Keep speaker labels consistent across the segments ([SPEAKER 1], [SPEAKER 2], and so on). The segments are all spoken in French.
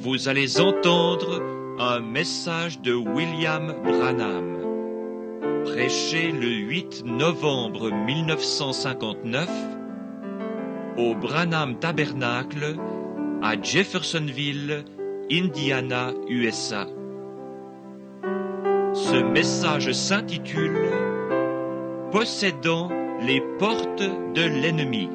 [SPEAKER 1] vous allez entendre un message de William Branham, prêché le 8 novembre 1959 au Branham Tabernacle à Jeffersonville, Indiana, USA. Ce message s'intitule « Possédant les portes de l'ennemi ».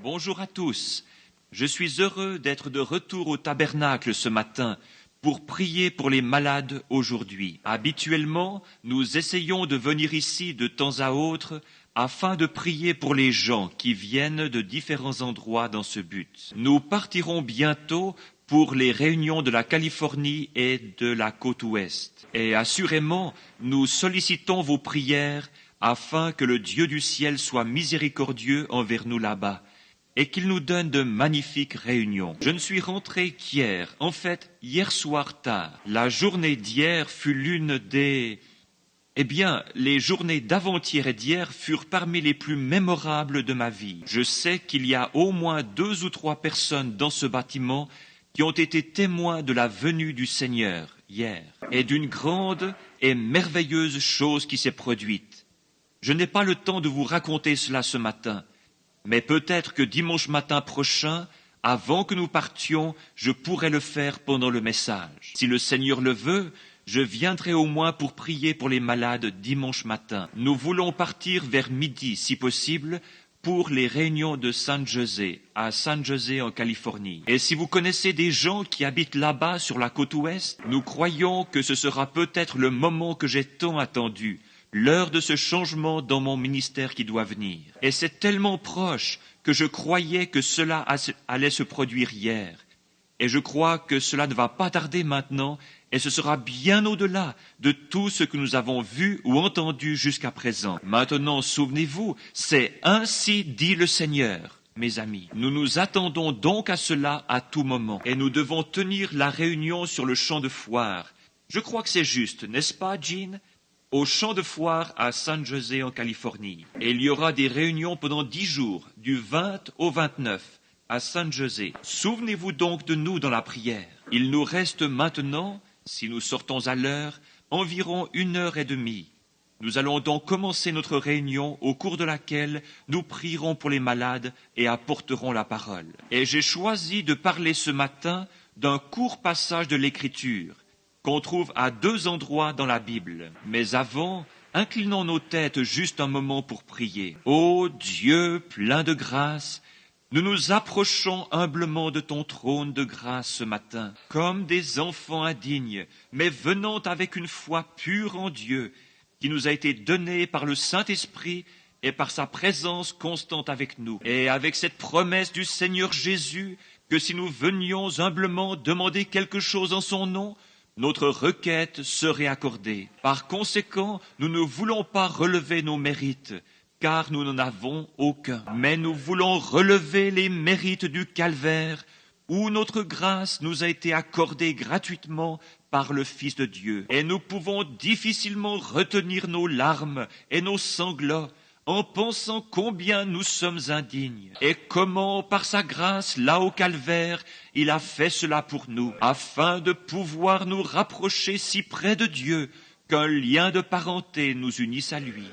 [SPEAKER 1] Bonjour à tous, je suis heureux d'être de retour au tabernacle ce matin pour prier pour les malades aujourd'hui. Habituellement, nous essayons de venir ici de temps à autre afin de prier pour les gens qui viennent de différents endroits dans ce but. Nous partirons bientôt pour les réunions de la Californie et de la côte ouest. Et assurément, nous sollicitons vos prières afin que le Dieu du ciel soit miséricordieux envers nous là-bas et qu'il nous donne de magnifiques réunions. Je ne suis rentré qu'hier, en fait, hier soir tard. La journée d'hier fut l'une des... les journées d'avant-hier et d'hier furent parmi les plus mémorables de ma vie. Je sais qu'il y a au moins 2 ou 3 personnes dans ce bâtiment qui ont été témoins de la venue du Seigneur hier et d'une grande et merveilleuse chose qui s'est produite. Je n'ai pas le temps de vous raconter cela ce matin, mais peut-être que dimanche matin prochain, avant que nous partions, je pourrai le faire pendant le message. Si le Seigneur le veut, je viendrai au moins pour prier pour les malades dimanche matin. Nous voulons partir vers midi, si possible, pour les réunions de San José, à San José en Californie. Et si vous connaissez des gens qui habitent là-bas sur la côte ouest, nous croyons que ce sera peut-être le moment que j'ai tant attendu, l'heure de ce changement dans mon ministère qui doit venir. Et c'est tellement proche que je croyais que cela allait se produire hier. Et je crois que cela ne va pas tarder maintenant, et ce sera bien au-delà de tout ce que nous avons vu ou entendu jusqu'à présent. Maintenant, souvenez-vous, c'est ainsi dit le Seigneur, mes amis. Nous nous attendons donc à cela à tout moment, et nous devons tenir la réunion sur le champ de foire. Je crois que c'est juste, n'est-ce pas, Jean? Au champ de foire à San José en Californie. Et il y aura des réunions pendant 10 jours, du 20 au 29, à San José. Souvenez-vous donc de nous dans la prière. Il nous reste maintenant, si nous sortons à l'heure, environ 1h30. Nous allons donc commencer notre réunion au cours de laquelle nous prierons pour les malades et apporterons la parole. Et j'ai choisi de parler ce matin d'un court passage de l'Écriture qu'on trouve à 2 endroits dans la Bible. Mais avant, inclinons nos têtes juste un moment pour prier. Ô Dieu plein de grâce, nous nous approchons humblement de ton trône de grâce ce matin, comme des enfants indignes, mais venant avec une foi pure en Dieu, qui nous a été donnée par le Saint-Esprit et par sa présence constante avec nous. Et avec cette promesse du Seigneur Jésus, que si nous venions humblement demander quelque chose en son nom, notre requête serait accordée. Par conséquent, nous ne voulons pas relever nos mérites, car nous n'en avons aucun. Mais nous voulons relever les mérites du calvaire, où notre grâce nous a été accordée gratuitement par le Fils de Dieu. Et nous pouvons difficilement retenir nos larmes et nos sanglots, en pensant combien nous sommes indignes, et comment, par sa grâce, là au calvaire, il a fait cela pour nous, afin de pouvoir nous rapprocher si près de Dieu qu'un lien de parenté nous unisse à lui.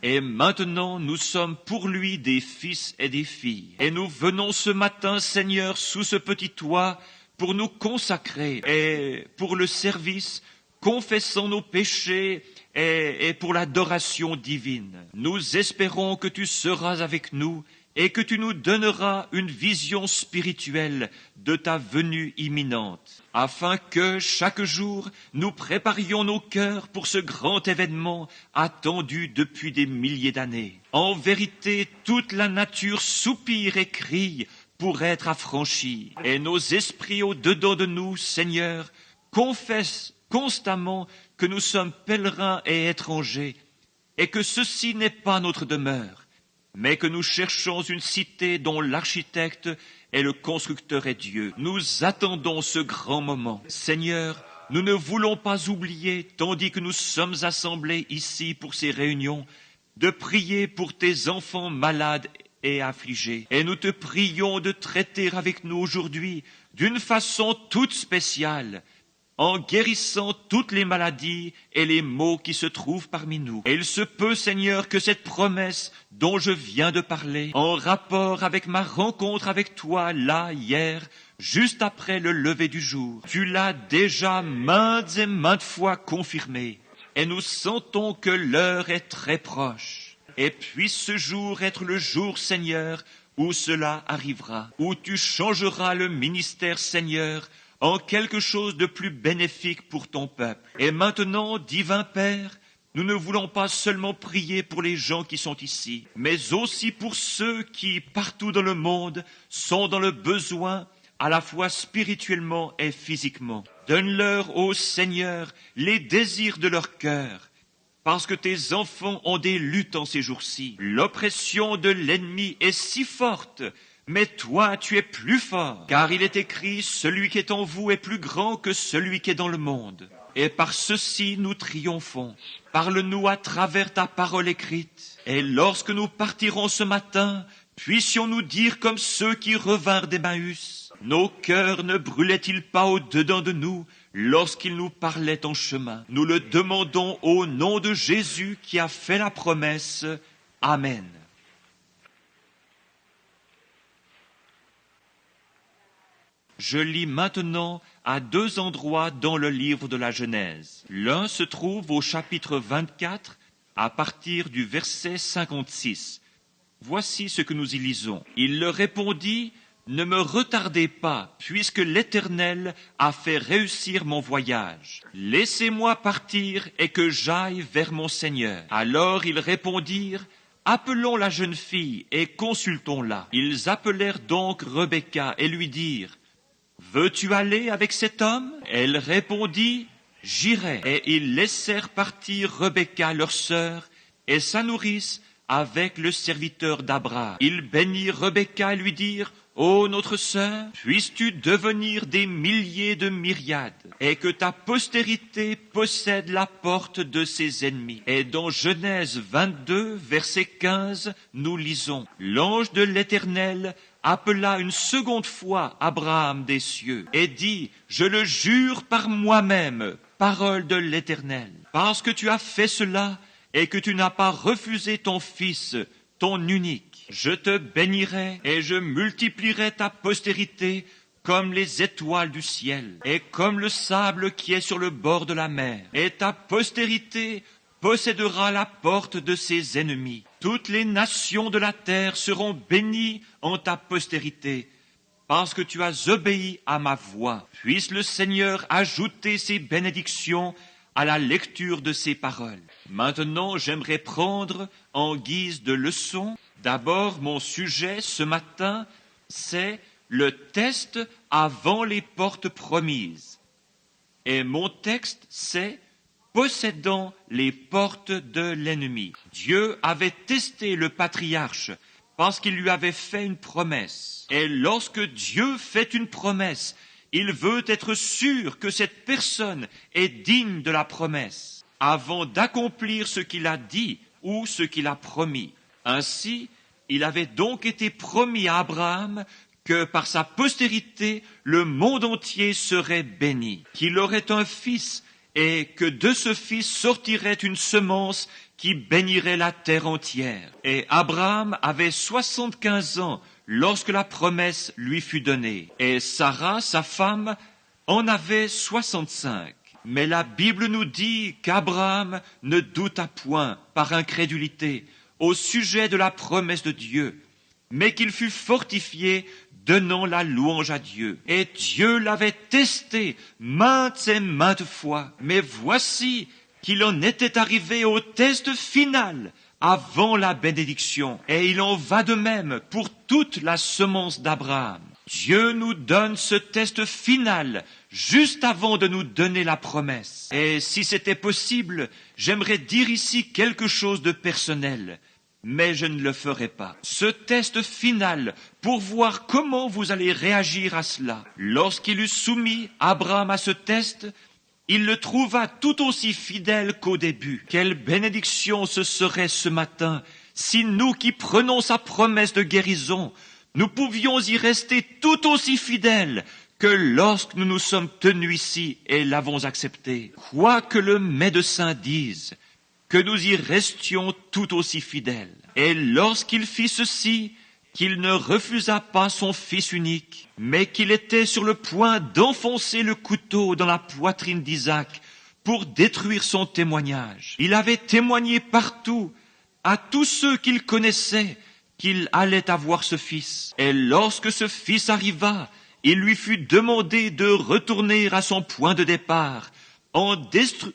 [SPEAKER 1] Et maintenant, nous sommes pour lui des fils et des filles. Et nous venons ce matin, Seigneur, sous ce petit toit, pour nous consacrer, et pour le service, confessant nos péchés, et pour l'adoration divine. Nous espérons que tu seras avec nous et que tu nous donneras une vision spirituelle de ta venue imminente, afin que chaque jour nous préparions nos cœurs pour ce grand événement attendu depuis des milliers d'années. En vérité, toute la nature soupire et crie pour être affranchie, et nos esprits au-dedans de nous, Seigneur, confessent constamment que nous sommes pèlerins et étrangers, et que ceci n'est pas notre demeure, mais que nous cherchons une cité dont l'architecte et le constructeur est Dieu. Nous attendons ce grand moment. Seigneur, nous ne voulons pas oublier, tandis que nous sommes assemblés ici pour ces réunions, de prier pour tes enfants malades et affligés. Et nous te prions de traiter avec nous aujourd'hui d'une façon toute spéciale, en guérissant toutes les maladies et les maux qui se trouvent parmi nous. Et il se peut, Seigneur, que cette promesse dont je viens de parler, en rapport avec ma rencontre avec toi là, hier, juste après le lever du jour, tu l'as déjà maintes et maintes fois confirmée. Et nous sentons que l'heure est très proche. Et puisse ce jour être le jour, Seigneur, où cela arrivera, où tu changeras le ministère, Seigneur, en quelque chose de plus bénéfique pour ton peuple. Et maintenant, divin Père, nous ne voulons pas seulement prier pour les gens qui sont ici, mais aussi pour ceux qui, partout dans le monde, sont dans le besoin, à la fois spirituellement et physiquement. Donne-leur, ô Seigneur, les désirs de leur cœur, parce que tes enfants ont des luttes en ces jours-ci. L'oppression de l'ennemi est si forte, mais toi, tu es plus fort, car il est écrit, celui qui est en vous est plus grand que celui qui est dans le monde. Et par ceci, nous triomphons. Parle-nous à travers ta parole écrite. Et lorsque nous partirons ce matin, puissions-nous dire comme ceux qui revinrent d'Emmaüs, nos cœurs ne brûlaient-ils pas au-dedans de nous lorsqu'ils nous parlaient en chemin? Nous le demandons au nom de Jésus qui a fait la promesse. Amen. Je lis maintenant à deux endroits dans le livre de la Genèse. L'un se trouve au chapitre 24, à partir du verset 56. Voici ce que nous y lisons. Il leur répondit, « Ne me retardez pas, puisque l'Éternel a fait réussir mon voyage. Laissez-moi partir et que j'aille vers mon Seigneur. » Alors ils répondirent, « Appelons la jeune fille et consultons-la. » Ils appelèrent donc Rebecca et lui dirent, « Veux-tu aller avec cet homme ?» Elle répondit, « J'irai. » Et ils laissèrent partir Rebecca, leur sœur, et sa nourrice avec le serviteur d'Abraham. Ils bénirent Rebecca et lui dirent, « Ô notre sœur, puisses-tu devenir des milliers de myriades, et que ta postérité possède la porte de ses ennemis. » Et dans Genèse 22, verset 15, nous lisons, « L'ange de l'Éternel appela une seconde fois Abraham des cieux et dit, « Je le jure par moi-même, parole de l'Éternel, parce que tu as fait cela et que tu n'as pas refusé ton fils, ton unique. Je te bénirai et je multiplierai ta postérité comme les étoiles du ciel et comme le sable qui est sur le bord de la mer. Et ta postérité possédera la porte de ses ennemis. Toutes les nations de la terre seront bénies en ta postérité, parce que tu as obéi à ma voix. Puisse le Seigneur ajouter ses bénédictions à la lecture de ces paroles. Maintenant, j'aimerais prendre en guise de leçon, d'abord mon sujet ce matin, c'est le test avant les portes promises. Et mon texte, c'est possédant les portes de l'ennemi. Dieu avait testé le patriarche parce qu'il lui avait fait une promesse. Et lorsque Dieu fait une promesse, il veut être sûr que cette personne est digne de la promesse avant d'accomplir ce qu'il a dit ou ce qu'il a promis. Ainsi, il avait donc été promis à Abraham que par sa postérité, le monde entier serait béni, qu'il aurait un fils et que de ce fils sortirait une semence qui bénirait la terre entière. Et Abraham avait 75 ans lorsque la promesse lui fut donnée. Et Sarah, sa femme, en avait 65. Mais la Bible nous dit qu'Abraham ne douta point par incrédulité au sujet de la promesse de Dieu, mais qu'il fut fortifié donnant la louange à Dieu. Et Dieu l'avait testé maintes et maintes fois. Mais voici qu'il en était arrivé au test final avant la bénédiction. Et il en va de même pour toute la semence d'Abraham. Dieu nous donne ce test final juste avant de nous donner la promesse. Et si c'était possible, j'aimerais dire ici quelque chose de personnel. mais je ne le ferai pas. Ce test final pour voir comment vous allez réagir à cela. Lorsqu'il eut soumis Abraham à ce test, il le trouva tout aussi fidèle qu'au début. Quelle bénédiction ce serait ce matin si nous qui prenons sa promesse de guérison, nous pouvions y rester tout aussi fidèles que lorsque nous nous sommes tenus ici et l'avons accepté. Quoi que le médecin dise, que nous y restions tout aussi fidèles. Et lorsqu'il fit ceci, qu'il ne refusa pas son fils unique, mais qu'il était sur le point d'enfoncer le couteau dans la poitrine d'Isaac pour détruire son témoignage. Il avait témoigné partout, à tous ceux qu'il connaissait, qu'il allait avoir ce fils. Et lorsque ce fils arriva, il lui fut demandé de retourner à son point de départ, en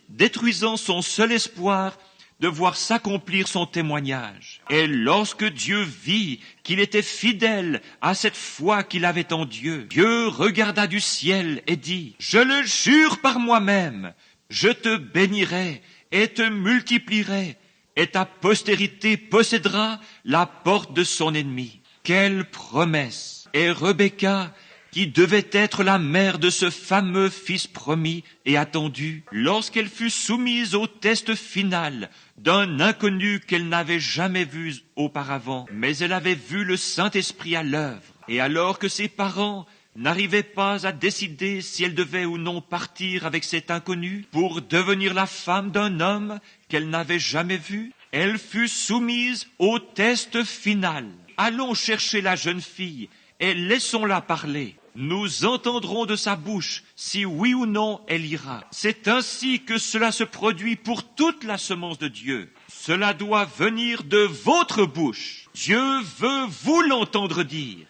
[SPEAKER 1] détruisant son seul espoir de voir s'accomplir son témoignage. Et lorsque Dieu vit qu'il était fidèle à cette foi qu'il avait en Dieu, Dieu regarda du ciel et dit, « Je le jure par moi-même, je te bénirai et te multiplierai, et ta postérité possédera la porte de son ennemi. » Quelle promesse! Et Rebecca, qui devait être la mère de ce fameux fils promis et attendu, lorsqu'elle fut soumise au test final d'un inconnu qu'elle n'avait jamais vu auparavant, mais elle avait vu le Saint-Esprit à l'œuvre, et alors que ses parents n'arrivaient pas à décider si elle devait ou non partir avec cet inconnu pour devenir la femme d'un homme qu'elle n'avait jamais vu, elle fut soumise au test final. Allons chercher la jeune fille et laissons-la parler. Nous entendrons de sa bouche si oui ou non elle ira. C'est ainsi que cela se produit pour toute la semence de Dieu. Cela doit venir de votre bouche. Dieu veut vous l'entendre dire.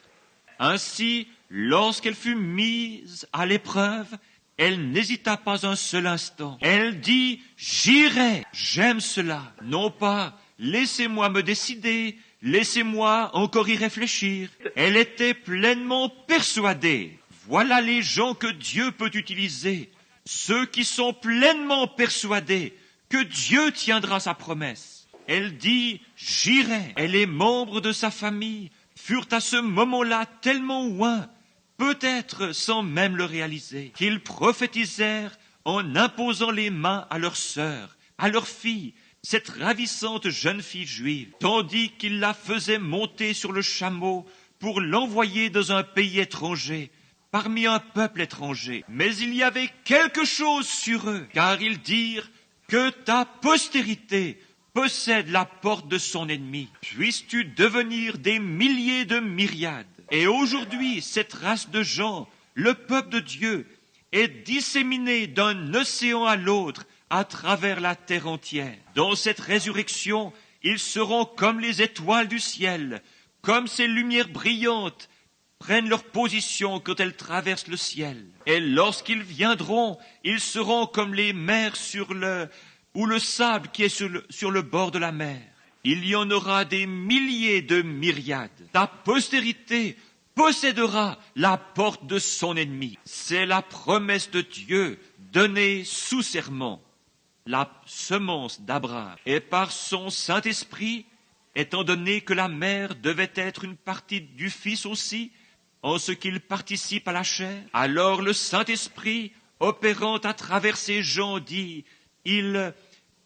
[SPEAKER 1] Ainsi, lorsqu'elle fut mise à l'épreuve, elle n'hésita pas un seul instant. Elle dit, « J'irai, j'aime cela. » Non pas, « Laissez-moi me décider, laissez-moi encore y réfléchir. » Elle était pleinement persuadée. Voilà les gens que Dieu peut utiliser, ceux qui sont pleinement persuadés que Dieu tiendra sa promesse. Elle dit, « J'irai. » Et les membres de sa famille furent à ce moment-là tellement loin, peut-être sans même le réaliser, qu'ils prophétisèrent en imposant les mains à leur sœur, à leur fille, cette ravissante jeune fille juive, tandis qu'ils la faisaient monter sur le chameau pour l'envoyer dans un pays étranger, parmi un peuple étranger. Mais il y avait quelque chose sur eux, car ils dirent que ta postérité possède la porte de son ennemi. Puisses-tu devenir des milliers de myriades. Et aujourd'hui, cette race de gens, le peuple de Dieu, est disséminée d'un océan à l'autre à travers la terre entière. Dans cette résurrection, ils seront comme les étoiles du ciel, comme ces lumières brillantes prennent leur position quand elles traversent le ciel. Et lorsqu'ils viendront, ils seront comme les mers ou le sable qui est sur le bord de la mer. Il y en aura des milliers de myriades. Ta postérité possédera la porte de son ennemi. C'est la promesse de Dieu donnée sous serment, la semence d'Abraham. Et par son Saint-Esprit, étant donné que la mère devait être une partie du Fils aussi, en ce qu'il participe à la chair, alors le Saint-Esprit, opérant à travers ces gens, dit,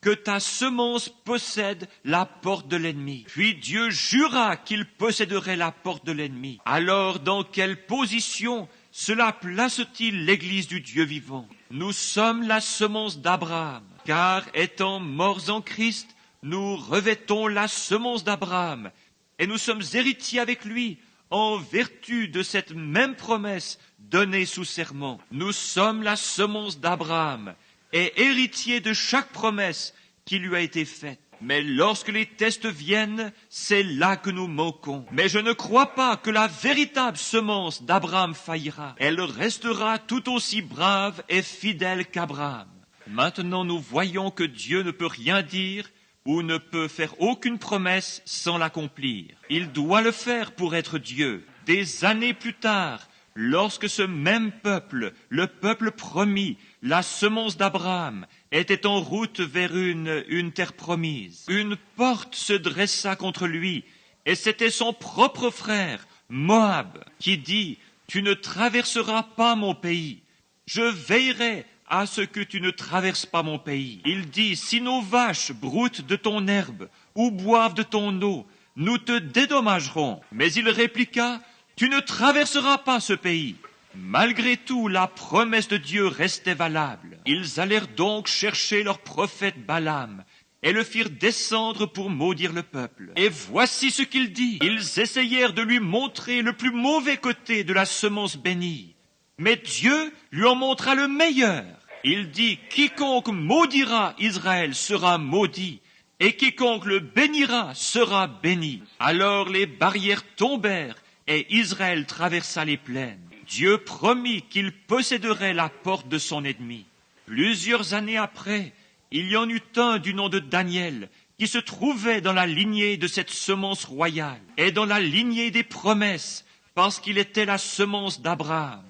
[SPEAKER 1] que ta semence possède la porte de l'ennemi. Puis Dieu jura qu'il posséderait la porte de l'ennemi. Alors, dans quelle position cela place-t-il l'Église du Dieu vivant? Nous sommes la semence d'Abraham, car étant morts en Christ, nous revêtons la semence d'Abraham, et nous sommes héritiers avec lui, en vertu de cette même promesse donnée sous serment. Nous sommes la semence d'Abraham, et héritiers de chaque promesse qui lui a été faite. Mais lorsque les tests viennent, c'est là que nous manquons. Mais je ne crois pas que la véritable semence d'Abraham faillira. Elle restera tout aussi brave et fidèle qu'Abraham. Maintenant, nous voyons que Dieu ne peut rien dire ou ne peut faire aucune promesse sans l'accomplir. Il doit le faire pour être Dieu. Des années plus tard, lorsque ce même peuple, le peuple promis, la semence d'Abraham, était en route vers une terre promise. Une porte se dressa contre lui, et c'était son propre frère, Moab, qui dit « Tu ne traverseras pas mon pays. Je veillerai à ce que tu ne traverses pas mon pays. » Il dit « Si nos vaches broutent de ton herbe ou boivent de ton eau, nous te dédommagerons. » Mais il répliqua « Tu ne traverseras pas ce pays. » Malgré tout, la promesse de Dieu restait valable. Ils allèrent donc chercher leur prophète Balaam et le firent descendre pour maudire le peuple. Et voici ce qu'il dit. Ils essayèrent de lui montrer le plus mauvais côté de la semence bénie. Mais Dieu lui en montra le meilleur. Il dit « Quiconque maudira Israël sera maudit, et quiconque le bénira sera béni. » Alors les barrières tombèrent, et Israël traversa les plaines. Dieu promit qu'il posséderait la porte de son ennemi. Plusieurs années après, il y en eut un du nom de Daniel, qui se trouvait dans la lignée de cette semence royale, et dans la lignée des promesses, parce qu'il était la semence d'Abraham.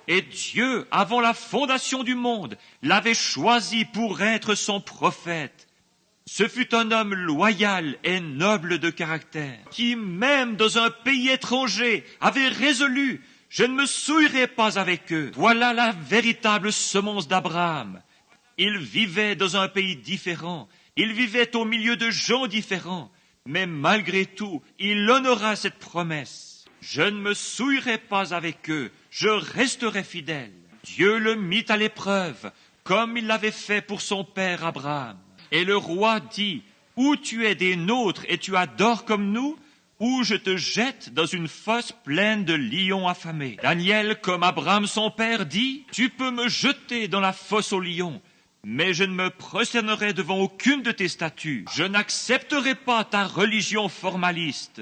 [SPEAKER 1] Et Dieu, avant la fondation du monde, l'avait choisi pour être son prophète. Ce fut un homme loyal et noble de caractère, qui, même dans un pays étranger, avait résolu « Je ne me souillerai pas avec eux ». Voilà la véritable semence d'Abraham. Il vivait dans un pays différent, il vivait au milieu de gens différents, mais malgré tout, il honora cette promesse. « Je ne me souillerai pas avec eux, je resterai fidèle ». Dieu le mit à l'épreuve, comme il l'avait fait pour son père Abraham. Et le roi dit, « Ou tu es des nôtres et tu adores comme nous, ou je te jette dans une fosse pleine de lions affamés. » Daniel, comme Abraham son père, dit, « Tu peux me jeter dans la fosse aux lions, mais je ne me prosternerai devant aucune de tes statues. Je n'accepterai pas ta religion formaliste.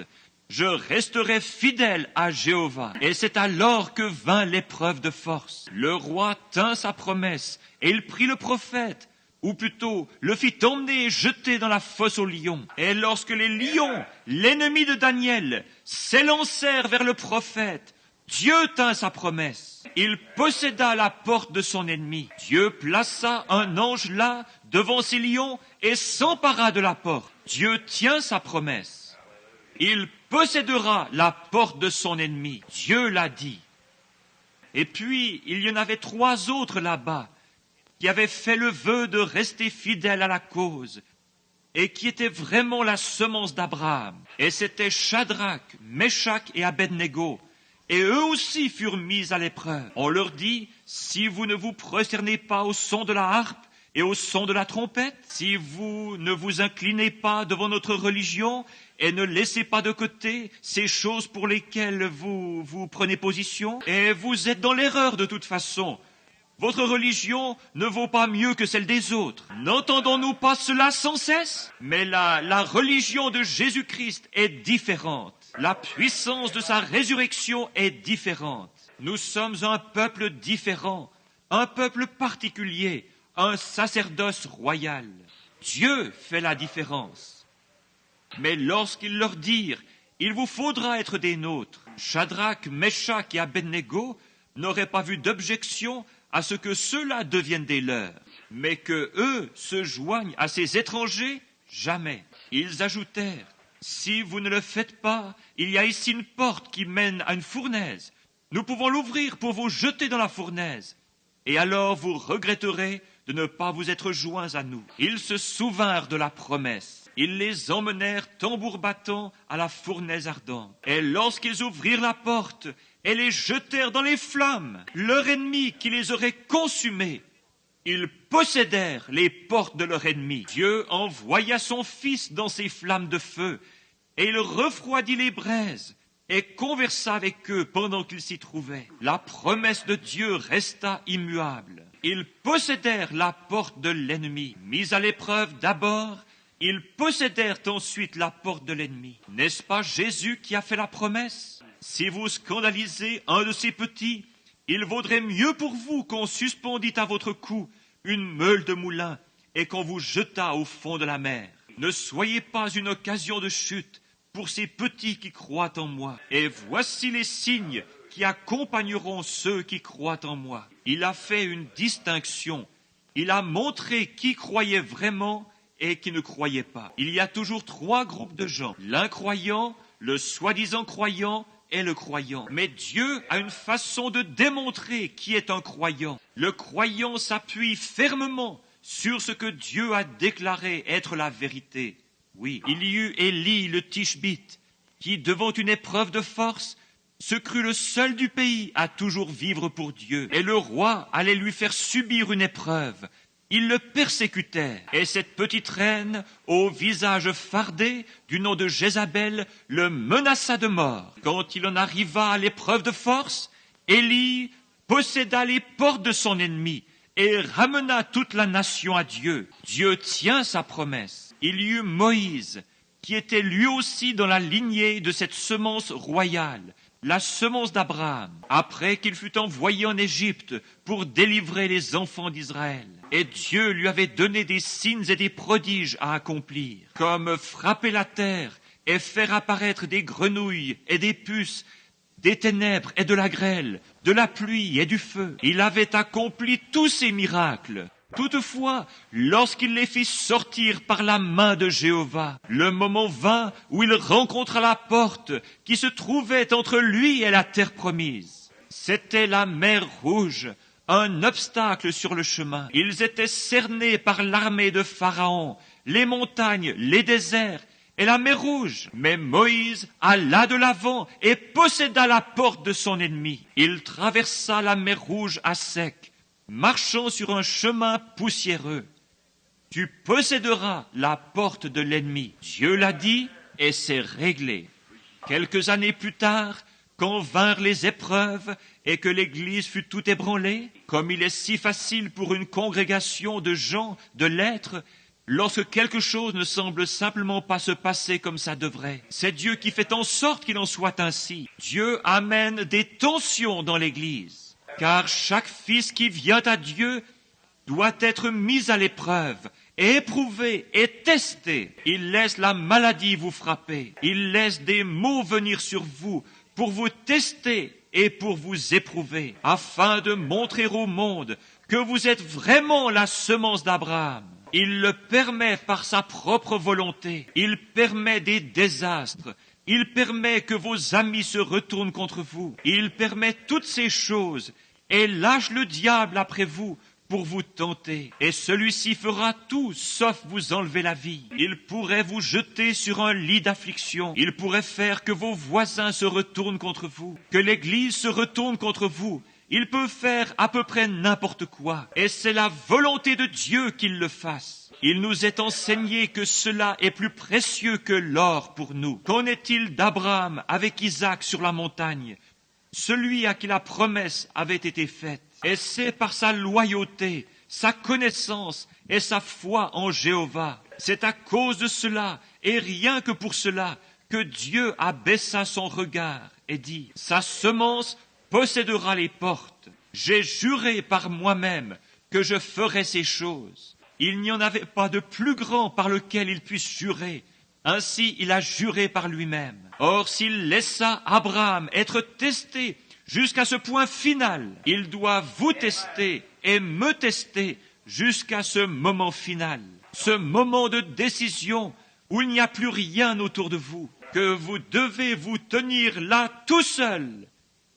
[SPEAKER 1] Je resterai fidèle à Jéhovah. » Et c'est alors que vint l'épreuve de force. Le roi tint sa promesse, et il prit le prophète, ou plutôt le fit emmener et jeter dans la fosse aux lions. Et lorsque les lions, l'ennemi de Daniel, s'élancèrent vers le prophète, Dieu tint sa promesse. Il posséda la porte de son ennemi. Dieu plaça un ange là, devant ces lions, et s'empara de la porte. Dieu tient sa promesse. Il possédera la porte de son ennemi. Dieu l'a dit. Et puis, il y en avait 3 autres là-bas, qui avaient fait le vœu de rester fidèles à la cause, et qui étaient vraiment la semence d'Abraham. Et c'étaient Shadrach, Meshach et Abednego. Et eux aussi furent mis à l'épreuve. On leur dit, si vous ne vous prosternez pas au son de la harpe et au son de la trompette, si vous ne vous inclinez pas devant notre religion et ne laissez pas de côté ces choses pour lesquelles vous prenez position, et vous êtes dans l'erreur de toute façon. Votre religion ne vaut pas mieux que celle des autres. N'entendons-nous pas cela sans cesse? Mais la religion de Jésus-Christ est différente. La puissance de sa résurrection est différente. Nous sommes un peuple différent, un peuple particulier, un sacerdoce royal. Dieu fait la différence. Mais lorsqu'ils leur dirent, il vous faudra être des nôtres, Shadrach, Meshach et Abednego n'auraient pas vu d'objection à ce que ceux-là deviennent des leurs, mais que eux se joignent à ces étrangers, jamais. Ils ajoutèrent, si vous ne le faites pas, il y a ici une porte qui mène à une fournaise. Nous pouvons l'ouvrir pour vous jeter dans la fournaise, et alors vous regretterez de ne pas vous être joints à nous. Ils se souvinrent de la promesse. Ils les emmenèrent tambour battant à la fournaise ardente. Et lorsqu'ils ouvrirent la porte et les jetèrent dans les flammes, leur ennemi qui les aurait consumés, ils possédèrent les portes de leur ennemi. Dieu envoya son Fils dans ces flammes de feu, et il refroidit les braises et conversa avec eux pendant qu'ils s'y trouvaient. La promesse de Dieu resta immuable. Ils possédèrent la porte de l'ennemi. Mis à l'épreuve d'abord, ils possédèrent ensuite la porte de l'ennemi. N'est-ce pas Jésus qui a fait la promesse? Si vous scandalisez un de ces petits, il vaudrait mieux pour vous qu'on suspendît à votre cou une meule de moulin et qu'on vous jetât au fond de la mer. Ne soyez pas une occasion de chute pour ces petits qui croient en moi. Et voici les signes qui accompagneront ceux qui croient en moi. Il a fait une distinction. Il a montré qui croyait vraiment et qui ne croyait pas. Il y a toujours 3 groupes de gens. L'incroyant, le soi-disant croyant et le croyant. Mais Dieu a une façon de démontrer qui est un croyant. Le croyant s'appuie fermement sur ce que Dieu a déclaré être la vérité. Oui, il y eut Élie le Tishbite, qui, devant une épreuve de force, se crut le seul du pays à toujours vivre pour Dieu. Et le roi allait lui faire subir une épreuve. Il le persécutait. Et cette petite reine, au visage fardé, du nom de Jézabel, le menaça de mort. Quand il en arriva à l'épreuve de force, Élie posséda les portes de son ennemi et ramena toute la nation à Dieu. Dieu tient sa promesse. Il y eut Moïse, qui était lui aussi dans la lignée de cette semence royale, la semence d'Abraham, après qu'il fut envoyé en Égypte pour délivrer les enfants d'Israël. Et Dieu lui avait donné des signes et des prodiges à accomplir, comme frapper la terre et faire apparaître des grenouilles et des puces, des ténèbres et de la grêle, de la pluie et du feu. Il avait accompli tous ces miracles. Toutefois, lorsqu'il les fit sortir par la main de Jéhovah, le moment vint où il rencontra la porte qui se trouvait entre lui et la terre promise. C'était la mer Rouge, un obstacle sur le chemin. Ils étaient cernés par l'armée de Pharaon, les montagnes, les déserts et la mer Rouge. Mais Moïse alla de l'avant et posséda la porte de son ennemi. Il traversa la mer Rouge à sec, marchant sur un chemin poussiéreux. Tu posséderas la porte de l'ennemi. Dieu l'a dit et c'est réglé. Quelques années plus tard, quand vinrent les épreuves et que l'Église fut tout ébranlée, comme il est si facile pour une congrégation de gens de l'être, lorsque quelque chose ne semble simplement pas se passer comme ça devrait, c'est Dieu qui fait en sorte qu'il en soit ainsi. Dieu amène des tensions dans l'Église. Car chaque fils qui vient à Dieu doit être mis à l'épreuve, et éprouvé et testé. Il laisse la maladie vous frapper. Il laisse des maux venir sur vous pour vous tester et pour vous éprouver, afin de montrer au monde que vous êtes vraiment la semence d'Abraham. Il le permet par sa propre volonté. Il permet des désastres. Il permet que vos amis se retournent contre vous. Il permet toutes ces choses et lâche le diable après vous pour vous tenter. Et celui-ci fera tout sauf vous enlever la vie. Il pourrait vous jeter sur un lit d'affliction. Il pourrait faire que vos voisins se retournent contre vous, que l'Église se retourne contre vous. Il peut faire à peu près n'importe quoi. Et c'est la volonté de Dieu qu'il le fasse. Il nous est enseigné que cela est plus précieux que l'or pour nous. Qu'en est-il d'Abraham avec Isaac sur la montagne, celui à qui la promesse avait été faite? Et c'est par sa loyauté, sa connaissance et sa foi en Jéhovah. C'est à cause de cela, et rien que pour cela, que Dieu abaissa son regard et dit, « Sa semence possédera les portes. J'ai juré par moi-même que je ferai ces choses. » Il n'y en avait pas de plus grand par lequel il puisse jurer. Ainsi, il a juré par lui-même. Or, s'il laissa Abraham être testé jusqu'à ce point final, il doit vous tester et me tester jusqu'à ce moment final. Ce moment de décision où il n'y a plus rien autour de vous, que vous devez vous tenir là tout seul.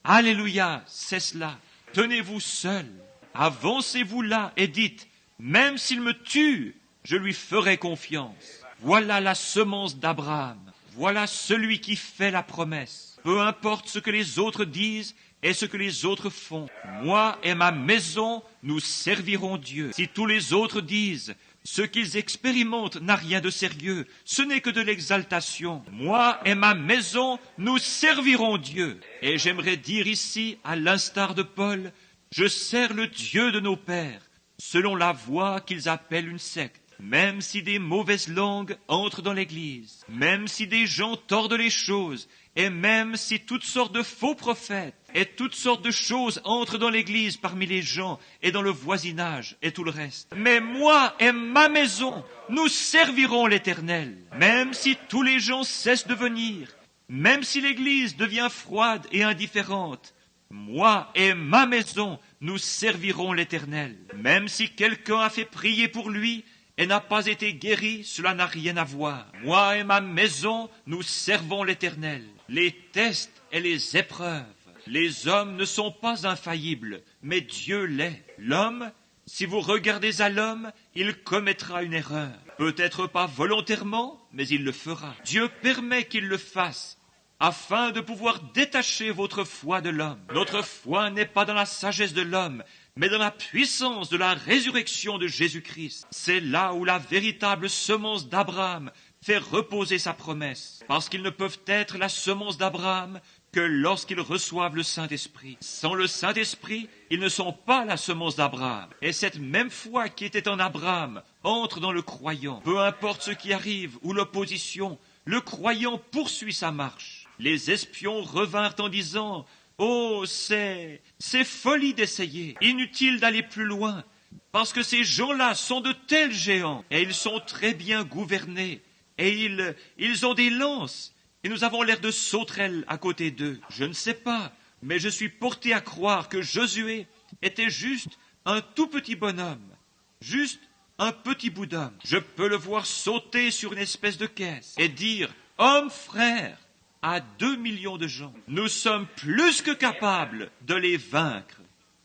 [SPEAKER 1] Alléluia, c'est cela. Tenez-vous seul. Avancez-vous là et dites, même s'il me tue, je lui ferai confiance. Voilà la semence d'Abraham. Voilà celui qui fait la promesse. Peu importe ce que les autres disent et ce que les autres font. Moi et ma maison, nous servirons Dieu. Si tous les autres disent, ce qu'ils expérimentent n'a rien de sérieux, ce n'est que de l'exaltation. Moi et ma maison, nous servirons Dieu. Et j'aimerais dire ici, à l'instar de Paul, je sers le Dieu de nos pères, selon la voie qu'ils appellent une secte. Même si des mauvaises langues entrent dans l'Église, même si des gens tordent les choses, et même si toutes sortes de faux prophètes et toutes sortes de choses entrent dans l'Église parmi les gens et dans le voisinage et tout le reste. Mais moi et ma maison, nous servirons l'Éternel. Même si tous les gens cessent de venir, même si l'Église devient froide et indifférente, moi et ma maison, nous servirons l'Éternel. Même si quelqu'un a fait prier pour lui et n'a pas été guéri, cela n'a rien à voir. Moi et ma maison, nous servons l'Éternel. Les tests et les épreuves. Les hommes ne sont pas infaillibles, mais Dieu l'est. L'homme, si vous regardez à l'homme, il commettra une erreur. Peut-être pas volontairement, mais il le fera. Dieu permet qu'il le fasse, afin de pouvoir détacher votre foi de l'homme. Notre foi n'est pas dans la sagesse de l'homme, mais dans la puissance de la résurrection de Jésus-Christ. C'est là où la véritable semence d'Abraham fait reposer sa promesse, parce qu'ils ne peuvent être la semence d'Abraham que lorsqu'ils reçoivent le Saint-Esprit. Sans le Saint-Esprit, ils ne sont pas la semence d'Abraham. Et cette même foi qui était en Abraham entre dans le croyant. Peu importe ce qui arrive ou l'opposition, le croyant poursuit sa marche. Les espions revinrent en disant « Oh, c'est folie d'essayer, inutile d'aller plus loin, parce que ces gens-là sont de tels géants, et ils sont très bien gouvernés, et ils ont des lances, et nous avons l'air de sauterelles à côté d'eux. Je ne sais pas, mais je suis porté à croire que Josué était juste un tout petit bonhomme, juste un petit bout d'homme. Je peux le voir sauter sur une espèce de caisse et dire « Homme, frère !» à 2 millions de gens. Nous sommes plus que capables de les vaincre.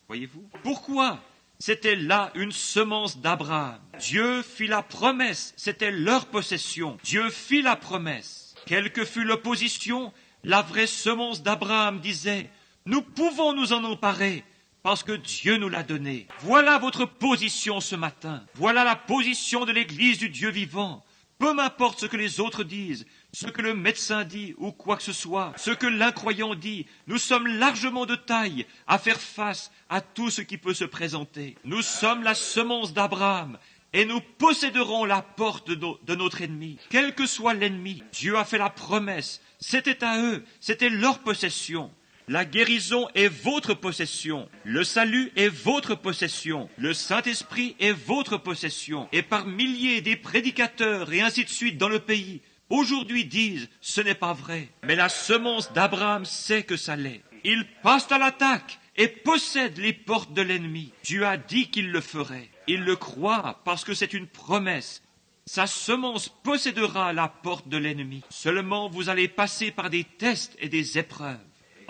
[SPEAKER 1] Voyez-vous? Pourquoi? C'était là une semence d'Abraham. Dieu fit la promesse, c'était leur possession. Dieu fit la promesse. Quelle que fût l'opposition, la vraie semence d'Abraham disait « Nous pouvons nous en emparer parce que Dieu nous l'a donné. » Voilà votre position ce matin. Voilà la position de l'Église du Dieu vivant. Peu m'importe ce que les autres disent, ce que le médecin dit ou quoi que ce soit, ce que l'incroyant dit, nous sommes largement de taille à faire face à tout ce qui peut se présenter. Nous sommes la semence d'Abraham et nous posséderons la porte de notre ennemi. Quel que soit l'ennemi, Dieu a fait la promesse. C'était à eux, c'était leur possession. La guérison est votre possession. Le salut est votre possession. Le Saint-Esprit est votre possession. Et par milliers des prédicateurs et ainsi de suite dans le pays, aujourd'hui disent « ce n'est pas vrai ». Mais la semence d'Abraham sait que ça l'est. Il passe à l'attaque et possède les portes de l'ennemi. Dieu a dit qu'il le ferait. Il le croit parce que c'est une promesse. Sa semence possédera la porte de l'ennemi. Seulement vous allez passer par des tests et des épreuves.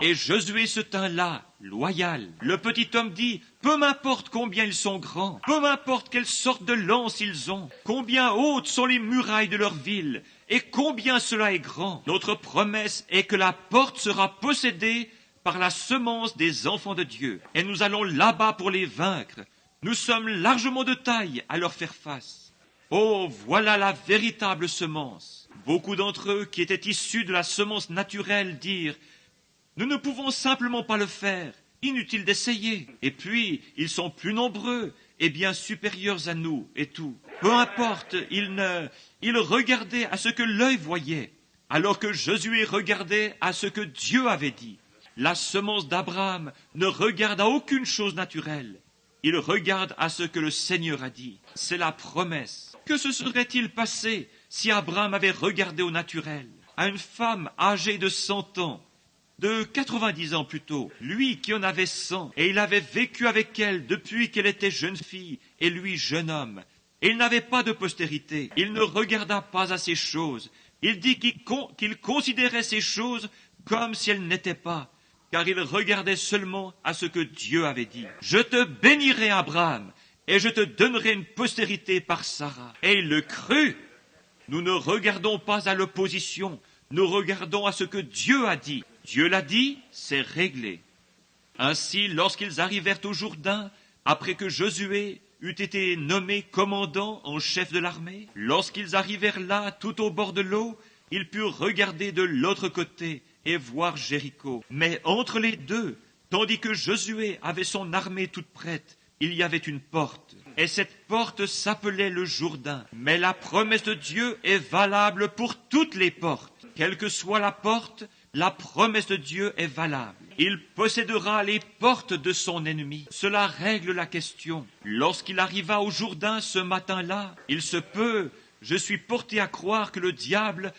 [SPEAKER 1] Et Josué se tint là, loyal. Le petit homme dit, peu m'importe combien ils sont grands, peu m'importe quelle sorte de lance ils ont, combien hautes sont les murailles de leur ville, et combien cela est grand. Notre promesse est que la porte sera possédée par la semence des enfants de Dieu. Et nous allons là-bas pour les vaincre. Nous sommes largement de taille à leur faire face. Oh, voilà la véritable semence. Beaucoup d'entre eux qui étaient issus de la semence naturelle dirent, nous ne pouvons simplement pas le faire, inutile d'essayer. Et puis, ils sont plus nombreux et bien supérieurs à nous et tout. Peu importe, ils regardaient à ce que l'œil voyait, alors que Josué regardait à ce que Dieu avait dit. La semence d'Abraham ne regarde à aucune chose naturelle. Il regarde à ce que le Seigneur a dit. C'est la promesse. Que se serait-il passé si Abraham avait regardé au naturel, à une femme âgée de 100 ans, de 90 ans plutôt, lui qui en avait 100, et il avait vécu avec elle depuis qu'elle était jeune fille, et lui jeune homme. Et il n'avait pas de postérité, il ne regarda pas à ces choses. Il dit qu'il considérait ces choses comme si elles n'étaient pas, car il regardait seulement à ce que Dieu avait dit. Je te bénirai, Abraham, et je te donnerai une postérité par Sarah. Et il le crut. Nous ne regardons pas à l'opposition, nous regardons à ce que Dieu a dit. Dieu l'a dit, c'est réglé. Ainsi, lorsqu'ils arrivèrent au Jourdain, après que Josué eût été nommé commandant en chef de l'armée, lorsqu'ils arrivèrent là, tout au bord de l'eau, ils purent regarder de l'autre côté et voir Jéricho. Mais entre les deux, tandis que Josué avait son armée toute prête, il y avait une porte. Et cette porte s'appelait le Jourdain. Mais la promesse de Dieu est valable pour toutes les portes. Quelle que soit la porte, la promesse de Dieu est valable. Il possédera les portes de son ennemi. Cela règle la question. Lorsqu'il arriva au Jourdain ce matin-là, il se peut, je suis porté à croire que le diable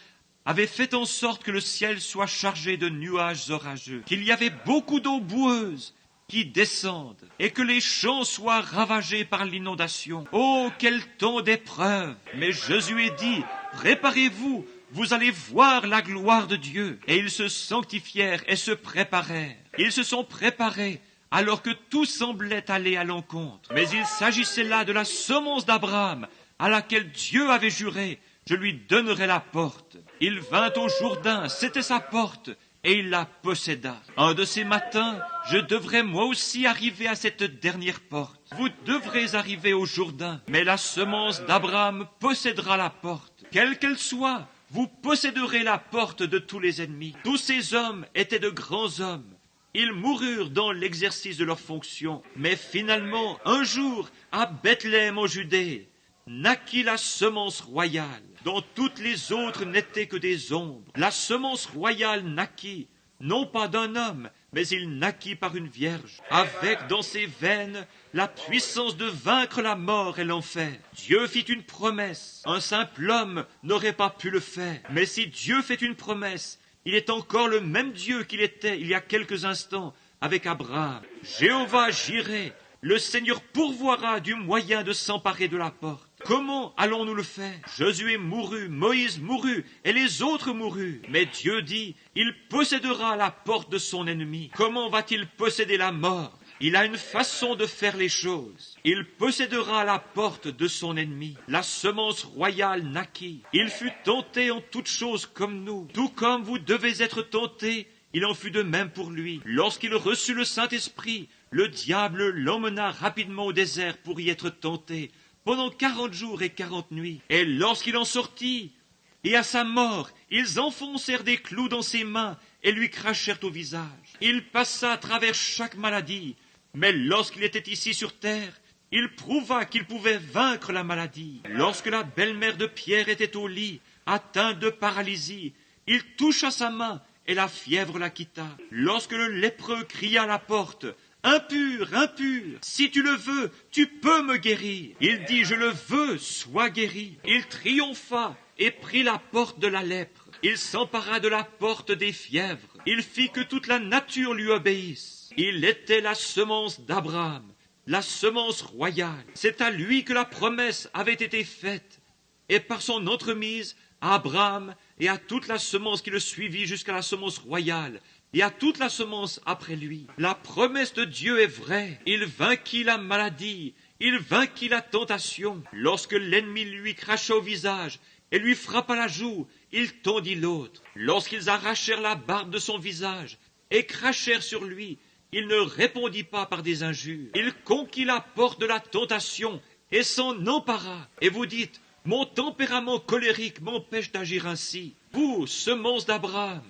[SPEAKER 1] avait fait en sorte que le ciel soit chargé de nuages orageux, qu'il y avait beaucoup d'eau boueuse qui descende, et que les champs soient ravagés par l'inondation. Oh, quel temps d'épreuve! Mais Josué dit, préparez-vous, vous allez voir la gloire de Dieu. Et ils se sanctifièrent et se préparèrent. Ils se sont préparés alors que tout semblait aller à l'encontre. Mais il s'agissait là de la semence d'Abraham, à laquelle Dieu avait juré, je lui donnerai la porte. Il vint au Jourdain, c'était sa porte, et il la posséda. Un de ces matins, je devrais moi aussi arriver à cette dernière porte. Vous devrez arriver au Jourdain, mais la semence d'Abraham possédera la porte. Quelle qu'elle soit, vous posséderez la porte de tous les ennemis. Tous ces hommes étaient de grands hommes. Ils moururent dans l'exercice de leurs fonctions. Mais finalement, un jour, à Bethléem en Judée, naquit la semence royale, dont toutes les autres n'étaient que des ombres. La semence royale naquit, non pas d'un homme, mais il naquit par une vierge, avec dans ses veines la puissance de vaincre la mort et l'enfer. Dieu fit une promesse, un simple homme n'aurait pas pu le faire. Mais si Dieu fait une promesse, il est encore le même Dieu qu'il était il y a quelques instants avec Abraham. Jéhovah Jireh, le Seigneur pourvoira du moyen de s'emparer de la porte. Comment allons-nous le faire? Josué mourut, Moïse mourut, et les autres moururent. Mais Dieu dit, il possédera la porte de son ennemi. Comment va-t-il posséder la mort? Il a une façon de faire les choses. Il possédera la porte de son ennemi. La semence royale naquit. Il fut tenté en toutes choses comme nous. Tout comme vous devez être tentés, il en fut de même pour lui. Lorsqu'il reçut le Saint-Esprit, le diable l'emmena rapidement au désert pour y être tenté, pendant 40 jours et 40 nuits. Et lorsqu'il en sortit, et à sa mort, ils enfoncèrent des clous dans ses mains et lui crachèrent au visage. Il passa à travers chaque maladie, mais lorsqu'il était ici sur terre, il prouva qu'il pouvait vaincre la maladie. Lorsque la belle-mère de Pierre était au lit, atteinte de paralysie, il toucha sa main et la fièvre la quitta. Lorsque le lépreux cria à la porte, « Impur, impur, si tu le veux, tu peux me guérir. » Il dit, « Je le veux, sois guéri. » Il triompha et prit la porte de la lèpre. Il s'empara de la porte des fièvres. Il fit que toute la nature lui obéisse. Il était la semence d'Abraham, la semence royale. C'est à lui que la promesse avait été faite. Et par son entremise, à Abraham et à toute la semence qui le suivit jusqu'à la semence royale, et à toute la semence après lui. La promesse de Dieu est vraie. Il vainquit la maladie, il vainquit la tentation. Lorsque l'ennemi lui cracha au visage et lui frappa la joue, il tendit l'autre. Lorsqu'ils arrachèrent la barbe de son visage et crachèrent sur lui, il ne répondit pas par des injures. Il conquit la porte de la tentation et s'en empara. Et vous dites, mon tempérament colérique m'empêche d'agir ainsi. Vous, semence d'Abraham,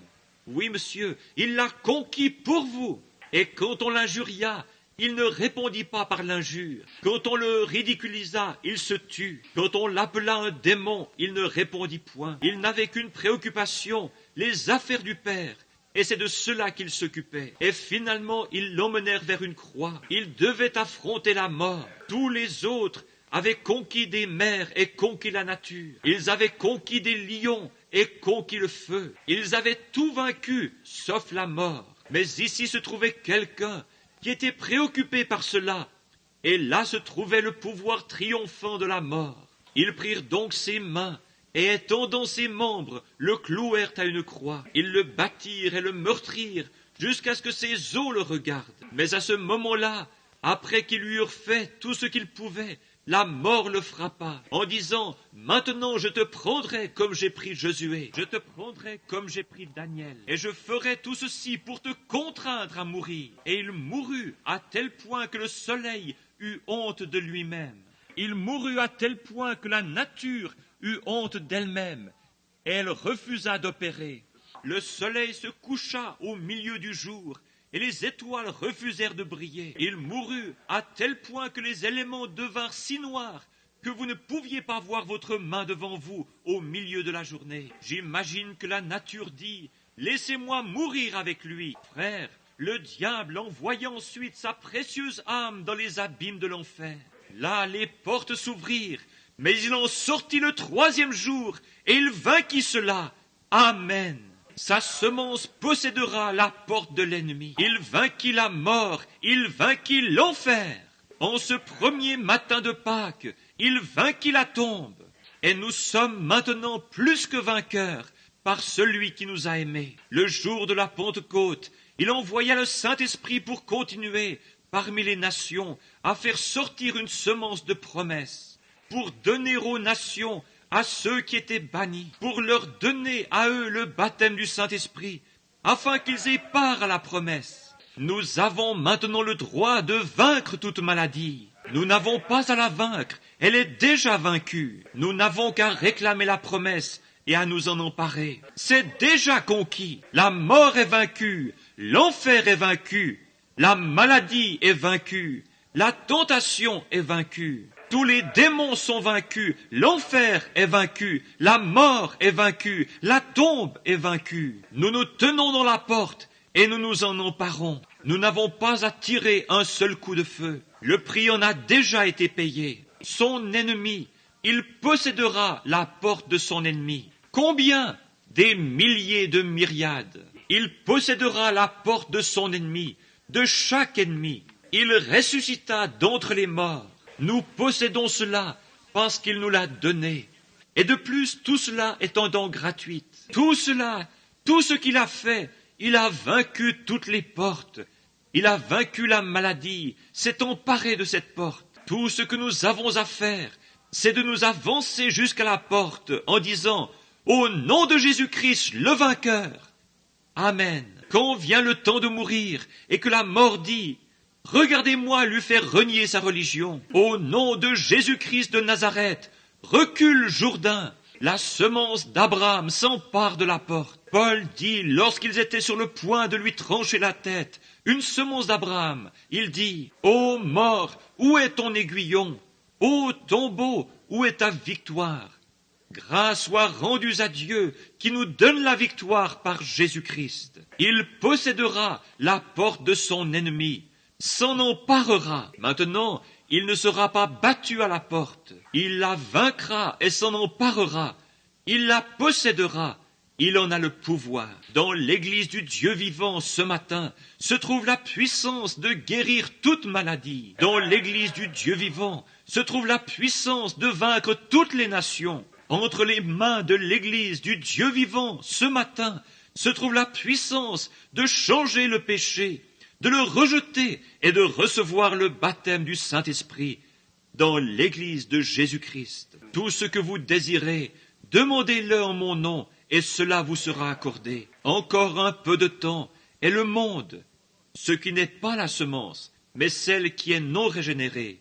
[SPEAKER 1] oui, monsieur, il l'a conquis pour vous. Et quand on l'injuria, il ne répondit pas par l'injure. Quand on le ridiculisa, il se tut. Quand on l'appela un démon, il ne répondit point. Il n'avait qu'une préoccupation, les affaires du Père. Et c'est de cela qu'il s'occupait. Et finalement, ils l'emmenèrent vers une croix. Il devait affronter la mort. Tous les autres avaient conquis des mers et conquis la nature. Ils avaient conquis des lions et conquis le feu. Ils avaient tout vaincu, sauf la mort. Mais ici se trouvait quelqu'un qui était préoccupé par cela. Et là se trouvait le pouvoir triomphant de la mort. Ils prirent donc ses mains et étendant ses membres, le clouèrent à une croix. Ils le battirent et le meurtrirent jusqu'à ce que ses os le regardent. Mais à ce moment-là, après qu'ils lui eurent fait tout ce qu'ils pouvaient, la mort le frappa en disant « Maintenant je te prendrai comme j'ai pris Josué, je te prendrai comme j'ai pris Daniel, et je ferai tout ceci pour te contraindre à mourir. » Et il mourut à tel point que le soleil eut honte de lui-même. Il mourut à tel point que la nature eut honte d'elle-même, et elle refusa d'opérer. Le soleil se coucha au milieu du jour, et les étoiles refusèrent de briller. Il mourut à tel point que les éléments devinrent si noirs que vous ne pouviez pas voir votre main devant vous au milieu de la journée. J'imagine que la nature dit « Laissez-moi mourir avec lui. » Frère, le diable envoya ensuite sa précieuse âme dans les abîmes de l'enfer. Là, les portes s'ouvrirent, mais il en sortit le 3e jour, et il vainquit cela. Amen. Sa semence possédera la porte de l'ennemi. Il vainquit la mort, il vainquit l'enfer. En ce premier matin de Pâques, il vainquit la tombe. Et nous sommes maintenant plus que vainqueurs par celui qui nous a aimés. Le jour de la Pentecôte, il envoya le Saint-Esprit pour continuer parmi les nations à faire sortir une semence de promesses, pour donner aux nations, à ceux qui étaient bannis, pour leur donner à eux le baptême du Saint-Esprit, afin qu'ils aient part à la promesse. Nous avons maintenant le droit de vaincre toute maladie. Nous n'avons pas à la vaincre, elle est déjà vaincue. Nous n'avons qu'à réclamer la promesse et à nous en emparer. C'est déjà conquis. La mort est vaincue, l'enfer est vaincu, la maladie est vaincue, la tentation est vaincue. Tous les démons sont vaincus, l'enfer est vaincu, la mort est vaincue, la tombe est vaincue. Nous nous tenons dans la porte et nous nous en emparons. Nous n'avons pas à tirer un seul coup de feu. Le prix en a déjà été payé. Son ennemi, il possédera la porte de son ennemi. Combien? Des milliers de myriades. Il possédera la porte de son ennemi, de chaque ennemi. Il ressuscita d'entre les morts. Nous possédons cela parce qu'il nous l'a donné. Et de plus, tout cela est en don gratuite. Tout cela, tout ce qu'il a fait, il a vaincu toutes les portes. Il a vaincu la maladie, s'est emparé de cette porte. Tout ce que nous avons à faire, c'est de nous avancer jusqu'à la porte en disant « Au nom de Jésus-Christ, le vainqueur !» Amen. Quand vient le temps de mourir et que la mort dit « Regardez-moi lui faire renier sa religion. Au nom de Jésus-Christ de Nazareth, recule Jourdain. » La semence d'Abraham s'empare de la porte. Paul dit, lorsqu'ils étaient sur le point de lui trancher la tête, une semence d'Abraham, il dit, « Ô mort, où est ton aiguillon? Ô tombeau, où est ta victoire? Grâce soit rendue à Dieu qui nous donne la victoire par Jésus-Christ. Il possédera la porte de son ennemi, s'en emparera. Maintenant, il ne sera pas battu à la porte. Il la vaincra et s'en emparera. Il la possédera. Il en a le pouvoir. Dans l'église du Dieu vivant ce matin se trouve la puissance de guérir toute maladie. Dans l'église du Dieu vivant se trouve la puissance de vaincre toutes les nations. Entre les mains de l'église du Dieu vivant ce matin se trouve la puissance de changer le péché, de le rejeter et de recevoir le baptême du Saint-Esprit dans l'église de Jésus-Christ. Tout ce que vous désirez, demandez-le en mon nom et cela vous sera accordé. Encore un peu de temps et le monde, ce qui n'est pas la semence, mais celle qui est non régénérée,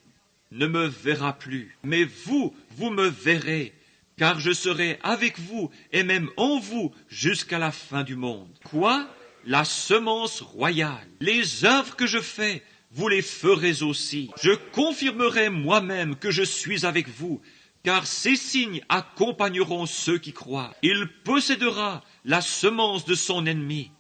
[SPEAKER 1] ne me verra plus. Mais vous, vous me verrez, car je serai avec vous et même en vous jusqu'à la fin du monde. Quoi? La semence royale. Les œuvres que je fais, vous les ferez aussi. Je confirmerai moi-même que je suis avec vous, car ces signes accompagneront ceux qui croient. Il possédera la semence de son ennemi.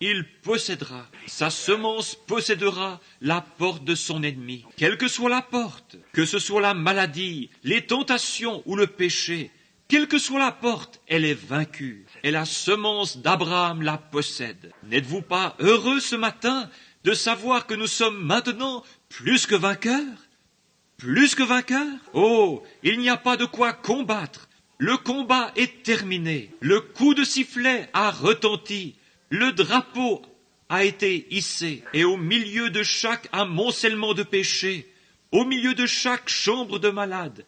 [SPEAKER 1] Il possédera, sa semence possédera la porte de son ennemi. Quelle que soit la porte, que ce soit la maladie, les tentations ou le péché, quelle que soit la porte, elle est vaincue. Et la semence d'Abraham la possède. N'êtes-vous pas heureux ce matin de savoir que nous sommes maintenant plus que vainqueurs? Plus que vainqueurs? Oh, il n'y a pas de quoi combattre. Le combat est terminé. Le coup de sifflet a retenti. Le drapeau a été hissé. Et au milieu de chaque amoncellement de péché, au milieu de chaque chambre de malade,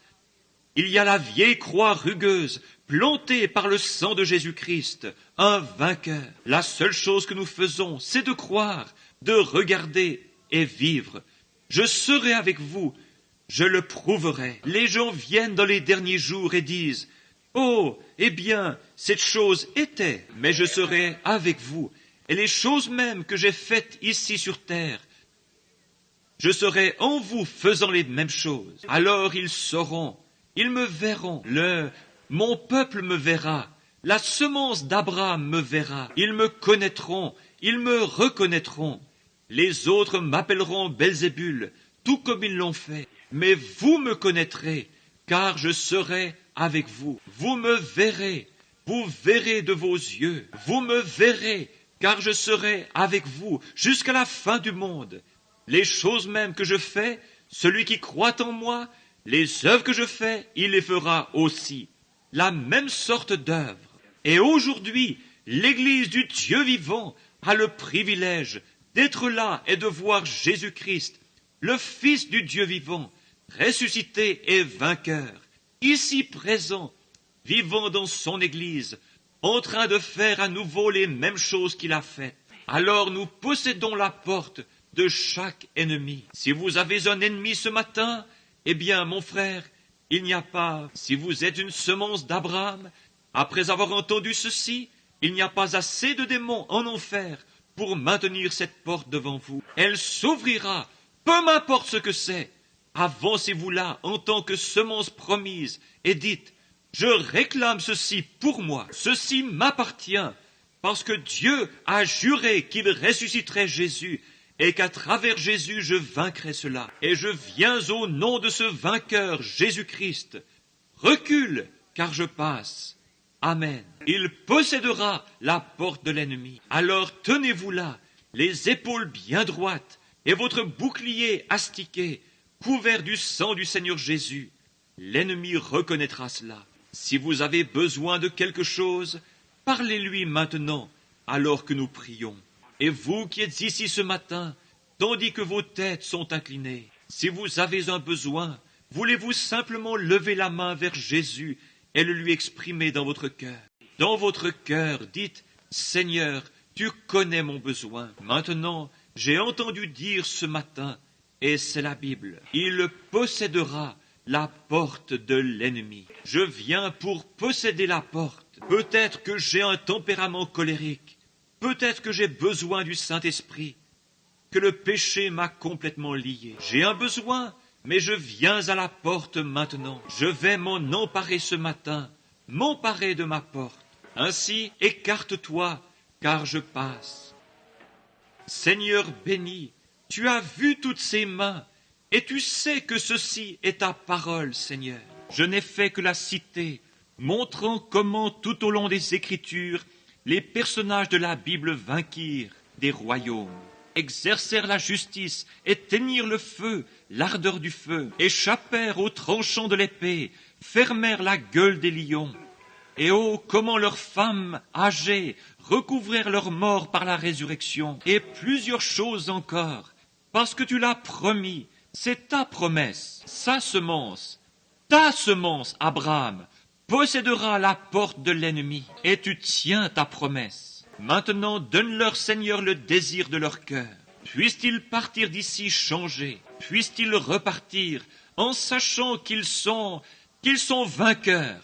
[SPEAKER 1] il y a la vieille croix rugueuse, plantée par le sang de Jésus-Christ, un vainqueur. La seule chose que nous faisons, c'est de croire, de regarder et vivre. Je serai avec vous, je le prouverai. Les gens viennent dans les derniers jours et disent, « Oh, eh bien, cette chose était, mais je serai avec vous. Et les choses mêmes que j'ai faites ici sur terre, je serai en vous faisant les mêmes choses. Alors ils sauront, ils me verront. Mon peuple me verra. La semence d'Abraham me verra. Ils me connaîtront, ils me reconnaîtront. Les autres m'appelleront Belzébul, tout comme ils l'ont fait. Mais vous me connaîtrez, car je serai avec vous. Vous me verrez, vous verrez de vos yeux, vous me verrez, car je serai avec vous jusqu'à la fin du monde. Les choses mêmes que je fais, celui qui croit en moi, les œuvres que je fais, il les fera aussi. La même sorte d'œuvres. Et aujourd'hui, l'Église du Dieu vivant a le privilège d'être là et de voir Jésus-Christ, le Fils du Dieu vivant, ressuscité et vainqueur, ici présent, vivant dans son Église, en train de faire à nouveau les mêmes choses qu'il a faites. Alors nous possédons la porte de chaque ennemi. Si vous avez un ennemi ce matin, eh bien, mon frère, il n'y a pas, si vous êtes une semence d'Abraham, après avoir entendu ceci, il n'y a pas assez de démons en enfer pour maintenir cette porte devant vous. Elle s'ouvrira, peu m'importe ce que c'est. Avancez-vous là en tant que semence promise et dites, je réclame ceci pour moi, ceci m'appartient, parce que Dieu a juré qu'il ressusciterait Jésus et qu'à travers Jésus je vaincrai cela. Et je viens au nom de ce vainqueur, Jésus-Christ. Recule, car je passe. Amen. Il possédera la porte de l'ennemi. Alors tenez-vous là, les épaules bien droites et votre bouclier astiqué, couvert du sang du Seigneur Jésus. L'ennemi reconnaîtra cela. Si vous avez besoin de quelque chose, parlez-lui maintenant, alors que nous prions. Et vous qui êtes ici ce matin, tandis que vos têtes sont inclinées, si vous avez un besoin, voulez-vous simplement lever la main vers Jésus et le lui exprimer dans votre cœur. Dans votre cœur, dites, Seigneur, tu connais mon besoin. Maintenant, j'ai entendu dire ce matin, et c'est la Bible, il possédera la porte de l'ennemi. Je viens pour posséder la porte. Peut-être que j'ai un tempérament colérique. Peut-être que j'ai besoin du Saint-Esprit, que le péché m'a complètement lié. J'ai un besoin, mais je viens à la porte maintenant. Je vais m'en emparer ce matin, m'emparer de ma porte. Ainsi, écarte-toi, car je passe. Seigneur béni, tu as vu toutes ces mains, et tu sais que ceci est ta parole, Seigneur. Je n'ai fait que la citer, montrant comment tout au long des Écritures, les personnages de la Bible vainquirent des royaumes, exercèrent la justice, éteignirent le feu, l'ardeur du feu, échappèrent aux tranchants de l'épée, fermèrent la gueule des lions. Et oh, comment leurs femmes âgées recouvrèrent leur mort par la résurrection, et plusieurs choses encore, parce que tu l'as promis, c'est ta promesse, sa semence, ta semence, Abraham, possédera la porte de l'ennemi, et tu tiens ta promesse. Maintenant, donne-leur, Seigneur, le désir de leur cœur. Puissent-ils partir d'ici changés, puissent-ils repartir en sachant qu'ils sont vainqueurs,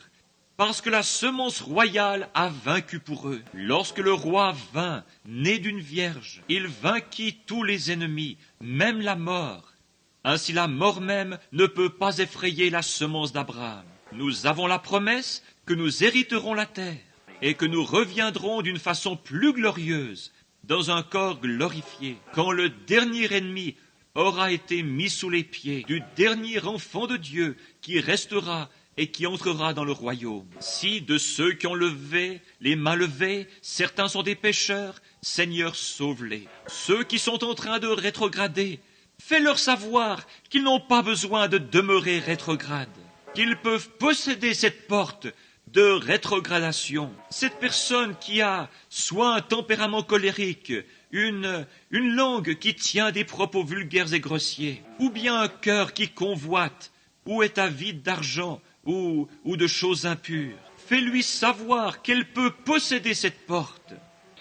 [SPEAKER 1] parce que la semence royale a vaincu pour eux. Lorsque le roi vint, né d'une vierge, il vainquit tous les ennemis, même la mort. Ainsi la mort même ne peut pas effrayer la semence d'Abraham. Nous avons la promesse que nous hériterons la terre et que nous reviendrons d'une façon plus glorieuse, dans un corps glorifié, quand le dernier ennemi aura été mis sous les pieds du dernier enfant de Dieu qui restera et qui entrera dans le royaume. Si de ceux qui ont levé les mains levées, certains sont des pécheurs, Seigneur, sauve-les. Ceux qui sont en train de rétrograder, fais-leur savoir qu'ils n'ont pas besoin de demeurer rétrogrades, qu'ils peuvent posséder cette porte de rétrogradation. Cette personne qui a soit un tempérament colérique, une langue qui tient des propos vulgaires et grossiers, ou bien un cœur qui convoite, ou est avide d'argent, ou de choses impures. Fais-lui savoir qu'elle peut posséder cette porte.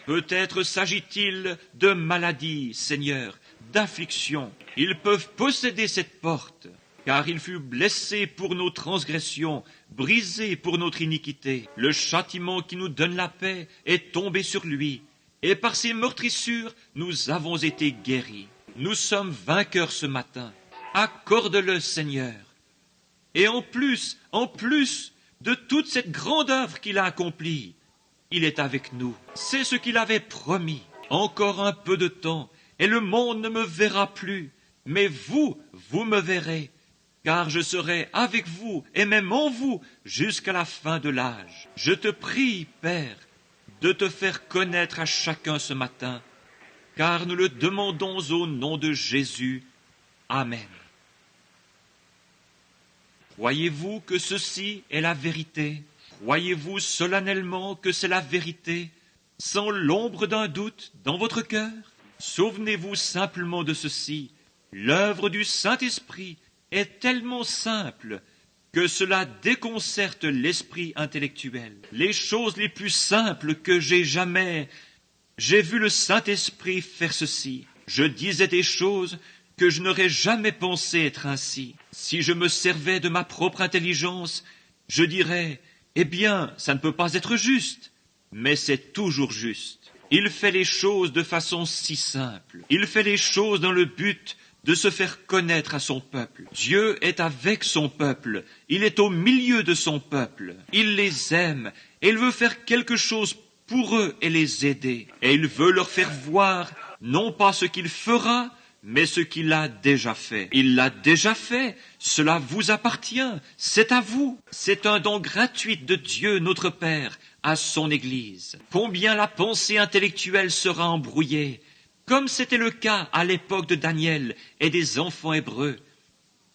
[SPEAKER 1] Peut-être s'agit-il de maladie, Seigneur, d'affliction. Ils peuvent posséder cette porte, car il fut blessé pour nos transgressions, brisé pour notre iniquité. Le châtiment qui nous donne la paix est tombé sur lui, et par ses meurtrissures, nous avons été guéris. Nous sommes vainqueurs ce matin. Accorde-le, Seigneur. Et en plus de toute cette grande œuvre qu'il a accomplie, il est avec nous. C'est ce qu'il avait promis. Encore un peu de temps, et le monde ne me verra plus. Mais vous me verrez, car je serai avec vous et même en vous jusqu'à la fin de l'âge. Je te prie, Père, de te faire connaître à chacun ce matin, car nous le demandons au nom de Jésus. Amen. Croyez-vous que ceci est la vérité? Croyez-vous solennellement que c'est la vérité, sans l'ombre d'un doute dans votre cœur? Souvenez-vous simplement de ceci, l'œuvre du Saint-Esprit est tellement simple que cela déconcerte l'esprit intellectuel. Les choses les plus simples que j'ai vu le Saint-Esprit faire ceci. Je disais des choses que je n'aurais jamais pensé être ainsi. Si je me servais de ma propre intelligence, je dirais, eh bien, ça ne peut pas être juste. Mais c'est toujours juste. Il fait les choses de façon si simple. Il fait les choses dans le but de se faire connaître à son peuple. Dieu est avec son peuple. Il est au milieu de son peuple. Il les aime et il veut faire quelque chose pour eux et les aider. Et il veut leur faire voir non pas ce qu'il fera, mais ce qu'il a déjà fait. Il l'a déjà fait, cela vous appartient, c'est à vous. C'est un don gratuit de Dieu notre Père à son Église. Combien la pensée intellectuelle sera embrouillée, comme c'était le cas à l'époque de Daniel et des enfants hébreux,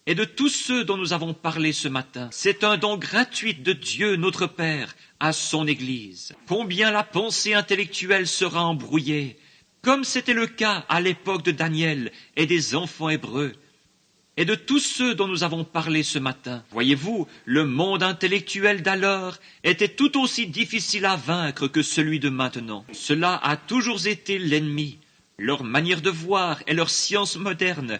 [SPEAKER 1] et de tous ceux dont nous avons parlé ce matin. C'est un don gratuit de Dieu notre Père à son Église. Combien la pensée intellectuelle sera embrouillée, comme c'était le cas à l'époque de Daniel et des enfants hébreux, et de tous ceux dont nous avons parlé ce matin. Voyez-vous, le monde intellectuel d'alors était tout aussi difficile à vaincre que celui de maintenant. Cela a toujours été l'ennemi. Leur manière de voir et leur science moderne,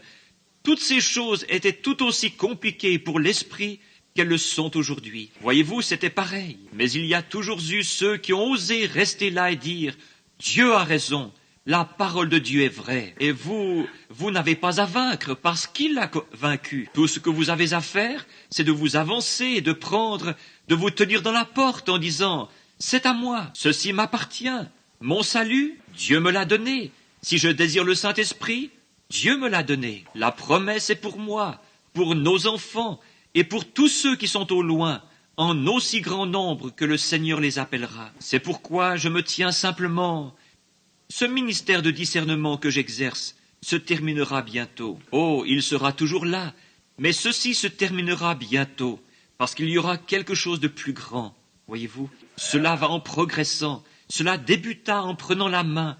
[SPEAKER 1] toutes ces choses étaient tout aussi compliquées pour l'esprit qu'elles le sont aujourd'hui. Voyez-vous, c'était pareil. Mais il y a toujours eu ceux qui ont osé rester là et dire « Dieu a raison ». La parole de Dieu est vraie, et vous n'avez pas à vaincre parce qu'il l'a vaincu. Tout ce que vous avez à faire, c'est de vous avancer et de vous tenir dans la porte en disant « C'est à moi, ceci m'appartient, mon salut, Dieu me l'a donné. Si je désire le Saint-Esprit, Dieu me l'a donné. La promesse est pour moi, pour nos enfants et pour tous ceux qui sont au loin, en aussi grand nombre que le Seigneur les appellera. C'est pourquoi je me tiens simplement. Ce ministère de discernement que j'exerce se terminera bientôt. Oh, il sera toujours là, mais ceci se terminera bientôt, parce qu'il y aura quelque chose de plus grand, voyez-vous. Cela va en progressant, cela débuta en prenant la main,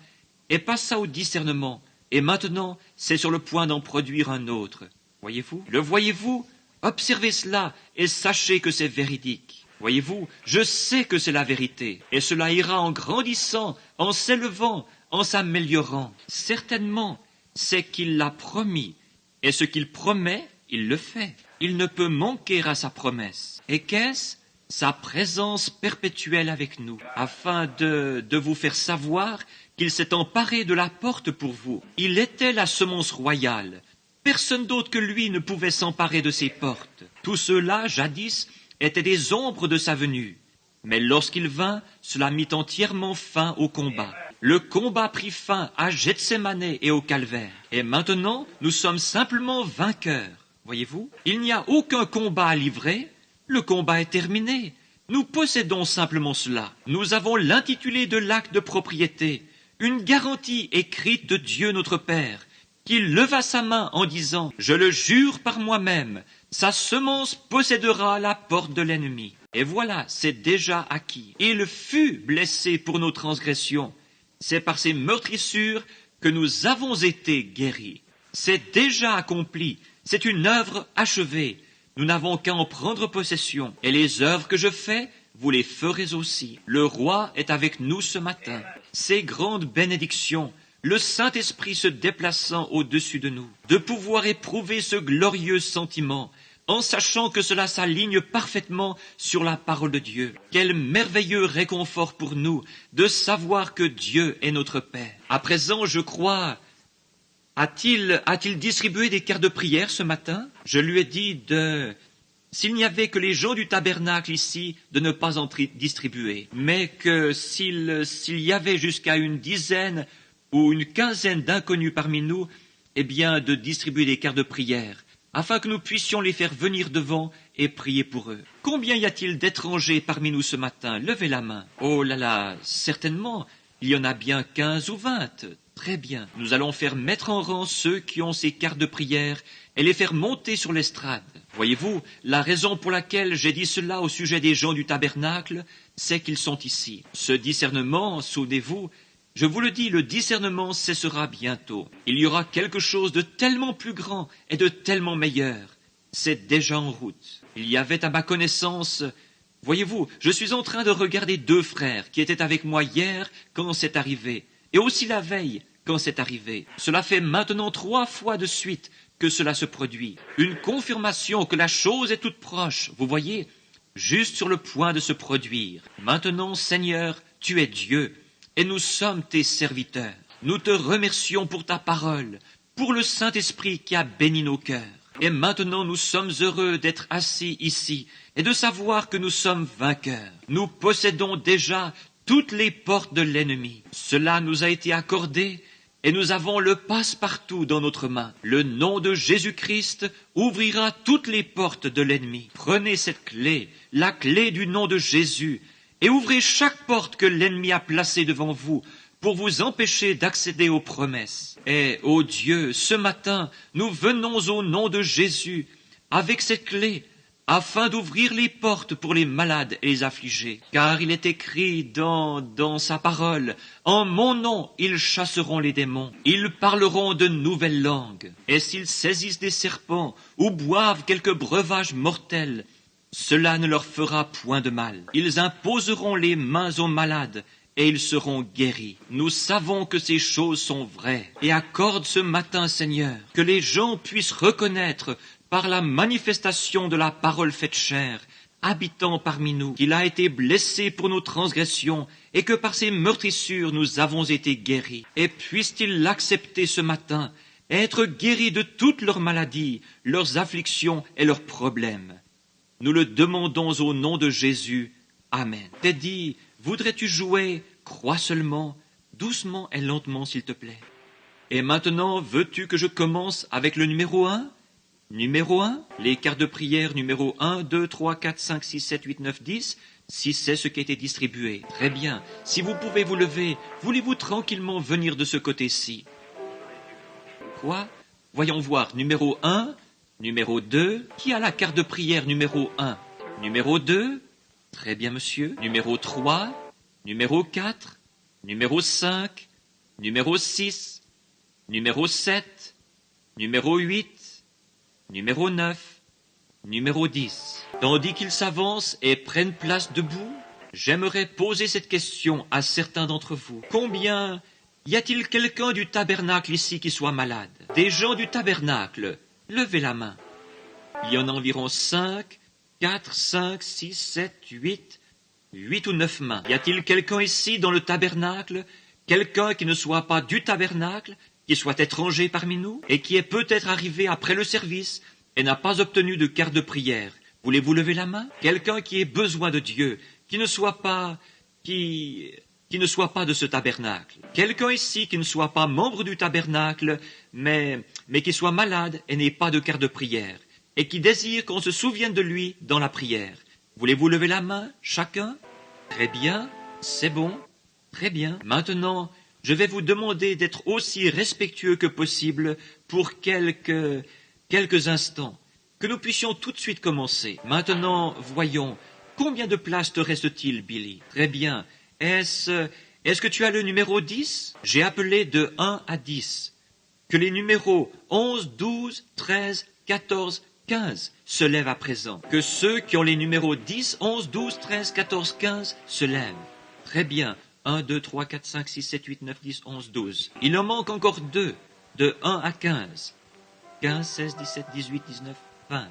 [SPEAKER 1] et passa au discernement, et maintenant c'est sur le point d'en produire un autre, voyez-vous. Le voyez-vous? Observez cela, et sachez que c'est véridique. Voyez-vous, je sais que c'est la vérité, et cela ira en grandissant, en s'élevant, en s'améliorant. Certainement, c'est qu'il l'a promis, et ce qu'il promet, il le fait. Il ne peut manquer à sa promesse. Et qu'est-ce? Sa présence perpétuelle avec nous, afin de vous faire savoir qu'il s'est emparé de la porte pour vous. Il était la semence royale. Personne d'autre que lui ne pouvait s'emparer de ses portes. Tous ceux-là, jadis, étaient des ombres de sa venue. Mais lorsqu'il vint, cela mit entièrement fin au combat. Le combat prit fin à Gethsémané et au calvaire. Et maintenant, nous sommes simplement vainqueurs. Voyez-vous, il n'y a aucun combat à livrer. Le combat est terminé. Nous possédons simplement cela. Nous avons l'intitulé de l'acte de propriété, une garantie écrite de Dieu notre Père, qui leva sa main en disant « Je le jure par moi-même, sa semence possédera la porte de l'ennemi. » Et voilà, c'est déjà acquis. Il fut blessé pour nos transgressions. C'est par ses meurtrissures que nous avons été guéris. C'est déjà accompli. C'est une œuvre achevée. Nous n'avons qu'à en prendre possession. Et les œuvres que je fais, vous les ferez aussi. Le roi est avec nous ce matin. Ces grandes bénédictions, le Saint-Esprit se déplaçant au-dessus de nous, de pouvoir éprouver ce glorieux sentiment, en sachant que cela s'aligne parfaitement sur la parole de Dieu. Quel merveilleux réconfort pour nous de savoir que Dieu est notre Père. À présent, je crois, a-t-il distribué des cartes de prière ce matin? Je lui ai dit s'il n'y avait que les gens du tabernacle ici, de ne pas en distribuer, mais que s'il y avait jusqu'à une dizaine ou une quinzaine d'inconnus parmi nous, eh bien, de distribuer des cartes de prière, afin que nous puissions les faire venir devant et prier pour eux. Combien y a-t-il d'étrangers parmi nous ce matin? Levez la main. Oh là là, certainement, il y en a bien 15 ou 20. Très bien. Nous allons faire mettre en rang ceux qui ont ces cartes de prière et les faire monter sur l'estrade. Voyez-vous, la raison pour laquelle j'ai dit cela au sujet des gens du tabernacle, c'est qu'ils sont ici. Ce discernement, souvenez-vous, je vous le dis, le discernement cessera bientôt. Il y aura quelque chose de tellement plus grand et de tellement meilleur. C'est déjà en route. Il y avait à ma connaissance, voyez-vous, je suis en train de regarder 2 frères qui étaient avec moi hier quand c'est arrivé, et aussi la veille quand c'est arrivé. Cela fait maintenant 3 fois de suite que cela se produit. Une confirmation que la chose est toute proche, vous voyez, juste sur le point de se produire. Maintenant, Seigneur, tu es Dieu, et nous sommes tes serviteurs. Nous te remercions pour ta parole, pour le Saint-Esprit qui a béni nos cœurs. Et maintenant, nous sommes heureux d'être assis ici et de savoir que nous sommes vainqueurs. Nous possédons déjà toutes les portes de l'ennemi. Cela nous a été accordé et nous avons le passe-partout dans notre main. Le nom de Jésus-Christ ouvrira toutes les portes de l'ennemi. Prenez cette clé, la clé du nom de Jésus, et ouvrez chaque porte que l'ennemi a placée devant vous pour vous empêcher d'accéder aux promesses. Et, ô Dieu, ce matin, nous venons au nom de Jésus avec cette clé afin d'ouvrir les portes pour les malades et les affligés. Car il est écrit dans sa parole, « En mon nom, ils chasseront les démons, ils parleront de nouvelles langues, et s'ils saisissent des serpents ou boivent quelques breuvages mortels, cela ne leur fera point de mal. Ils imposeront les mains aux malades, et ils seront guéris. » Nous savons que ces choses sont vraies. Et accorde ce matin, Seigneur, que les gens puissent reconnaître par la manifestation de la parole faite chair, habitant parmi nous, qu'il a été blessé pour nos transgressions et que par ses meurtrissures nous avons été guéris. Et puissent-ils l'accepter ce matin, être guéris de toutes leurs maladies, leurs afflictions et leurs problèmes. Nous le demandons au nom de Jésus. Amen. Teddy, voudrais-tu jouer? Crois seulement, doucement et lentement s'il te plaît. Et maintenant, veux-tu que je commence avec le numéro 1? Numéro 1, les cartes de prière numéro 1, 2, 3, 4, 5, 6, 7, 8, 9, 10, si c'est ce qui a été distribué. Très bien. Si vous pouvez vous lever, voulez-vous tranquillement venir de ce côté-ci? Quoi? Voyons voir. Numéro 1, numéro 2, qui a la carte de prière numéro 1? Numéro 2, très bien monsieur. Numéro 3, numéro 4, numéro 5, numéro 6, numéro 7, numéro 8, numéro 9, numéro 10. Tandis qu'ils s'avancent et prennent place debout, j'aimerais poser cette question à certains d'entre vous. Combien y a-t-il quelqu'un du tabernacle ici qui soit malade? Des gens du tabernacle, levez la main. Il y en a environ 5, 4, 5, 6, 7, 8 ou 9 mains. Y a-t-il quelqu'un ici dans le tabernacle, quelqu'un qui ne soit pas du tabernacle, qui soit étranger parmi nous, et qui est peut-être arrivé après le service et n'a pas obtenu de carte de prière? Voulez-vous lever la main? Quelqu'un qui ait besoin de Dieu, qui ne soit pas de ce tabernacle. Quelqu'un ici qui ne soit pas membre du tabernacle, mais qui soit malade et n'ait pas de carte de prière, et qui désire qu'on se souvienne de lui dans la prière. Voulez-vous lever la main, chacun? Très bien, c'est bon, très bien. Maintenant, je vais vous demander d'être aussi respectueux que possible pour quelques instants, que nous puissions tout de suite commencer. Maintenant, voyons, combien de places te reste-t-il, Billy? Très bien. Est-ce que tu as le numéro 10? J'ai appelé de 1 à 10. Que les numéros 11, 12, 13, 14, 15 se lèvent à présent. Que ceux qui ont les numéros 10, 11, 12, 13, 14, 15 se lèvent. Très bien. 1, 2, 3, 4, 5, 6, 7, 8, 9, 10, 11, 12. Il en manque encore 2, de 1 à 15. 15, 16, 17, 18, 19, 20.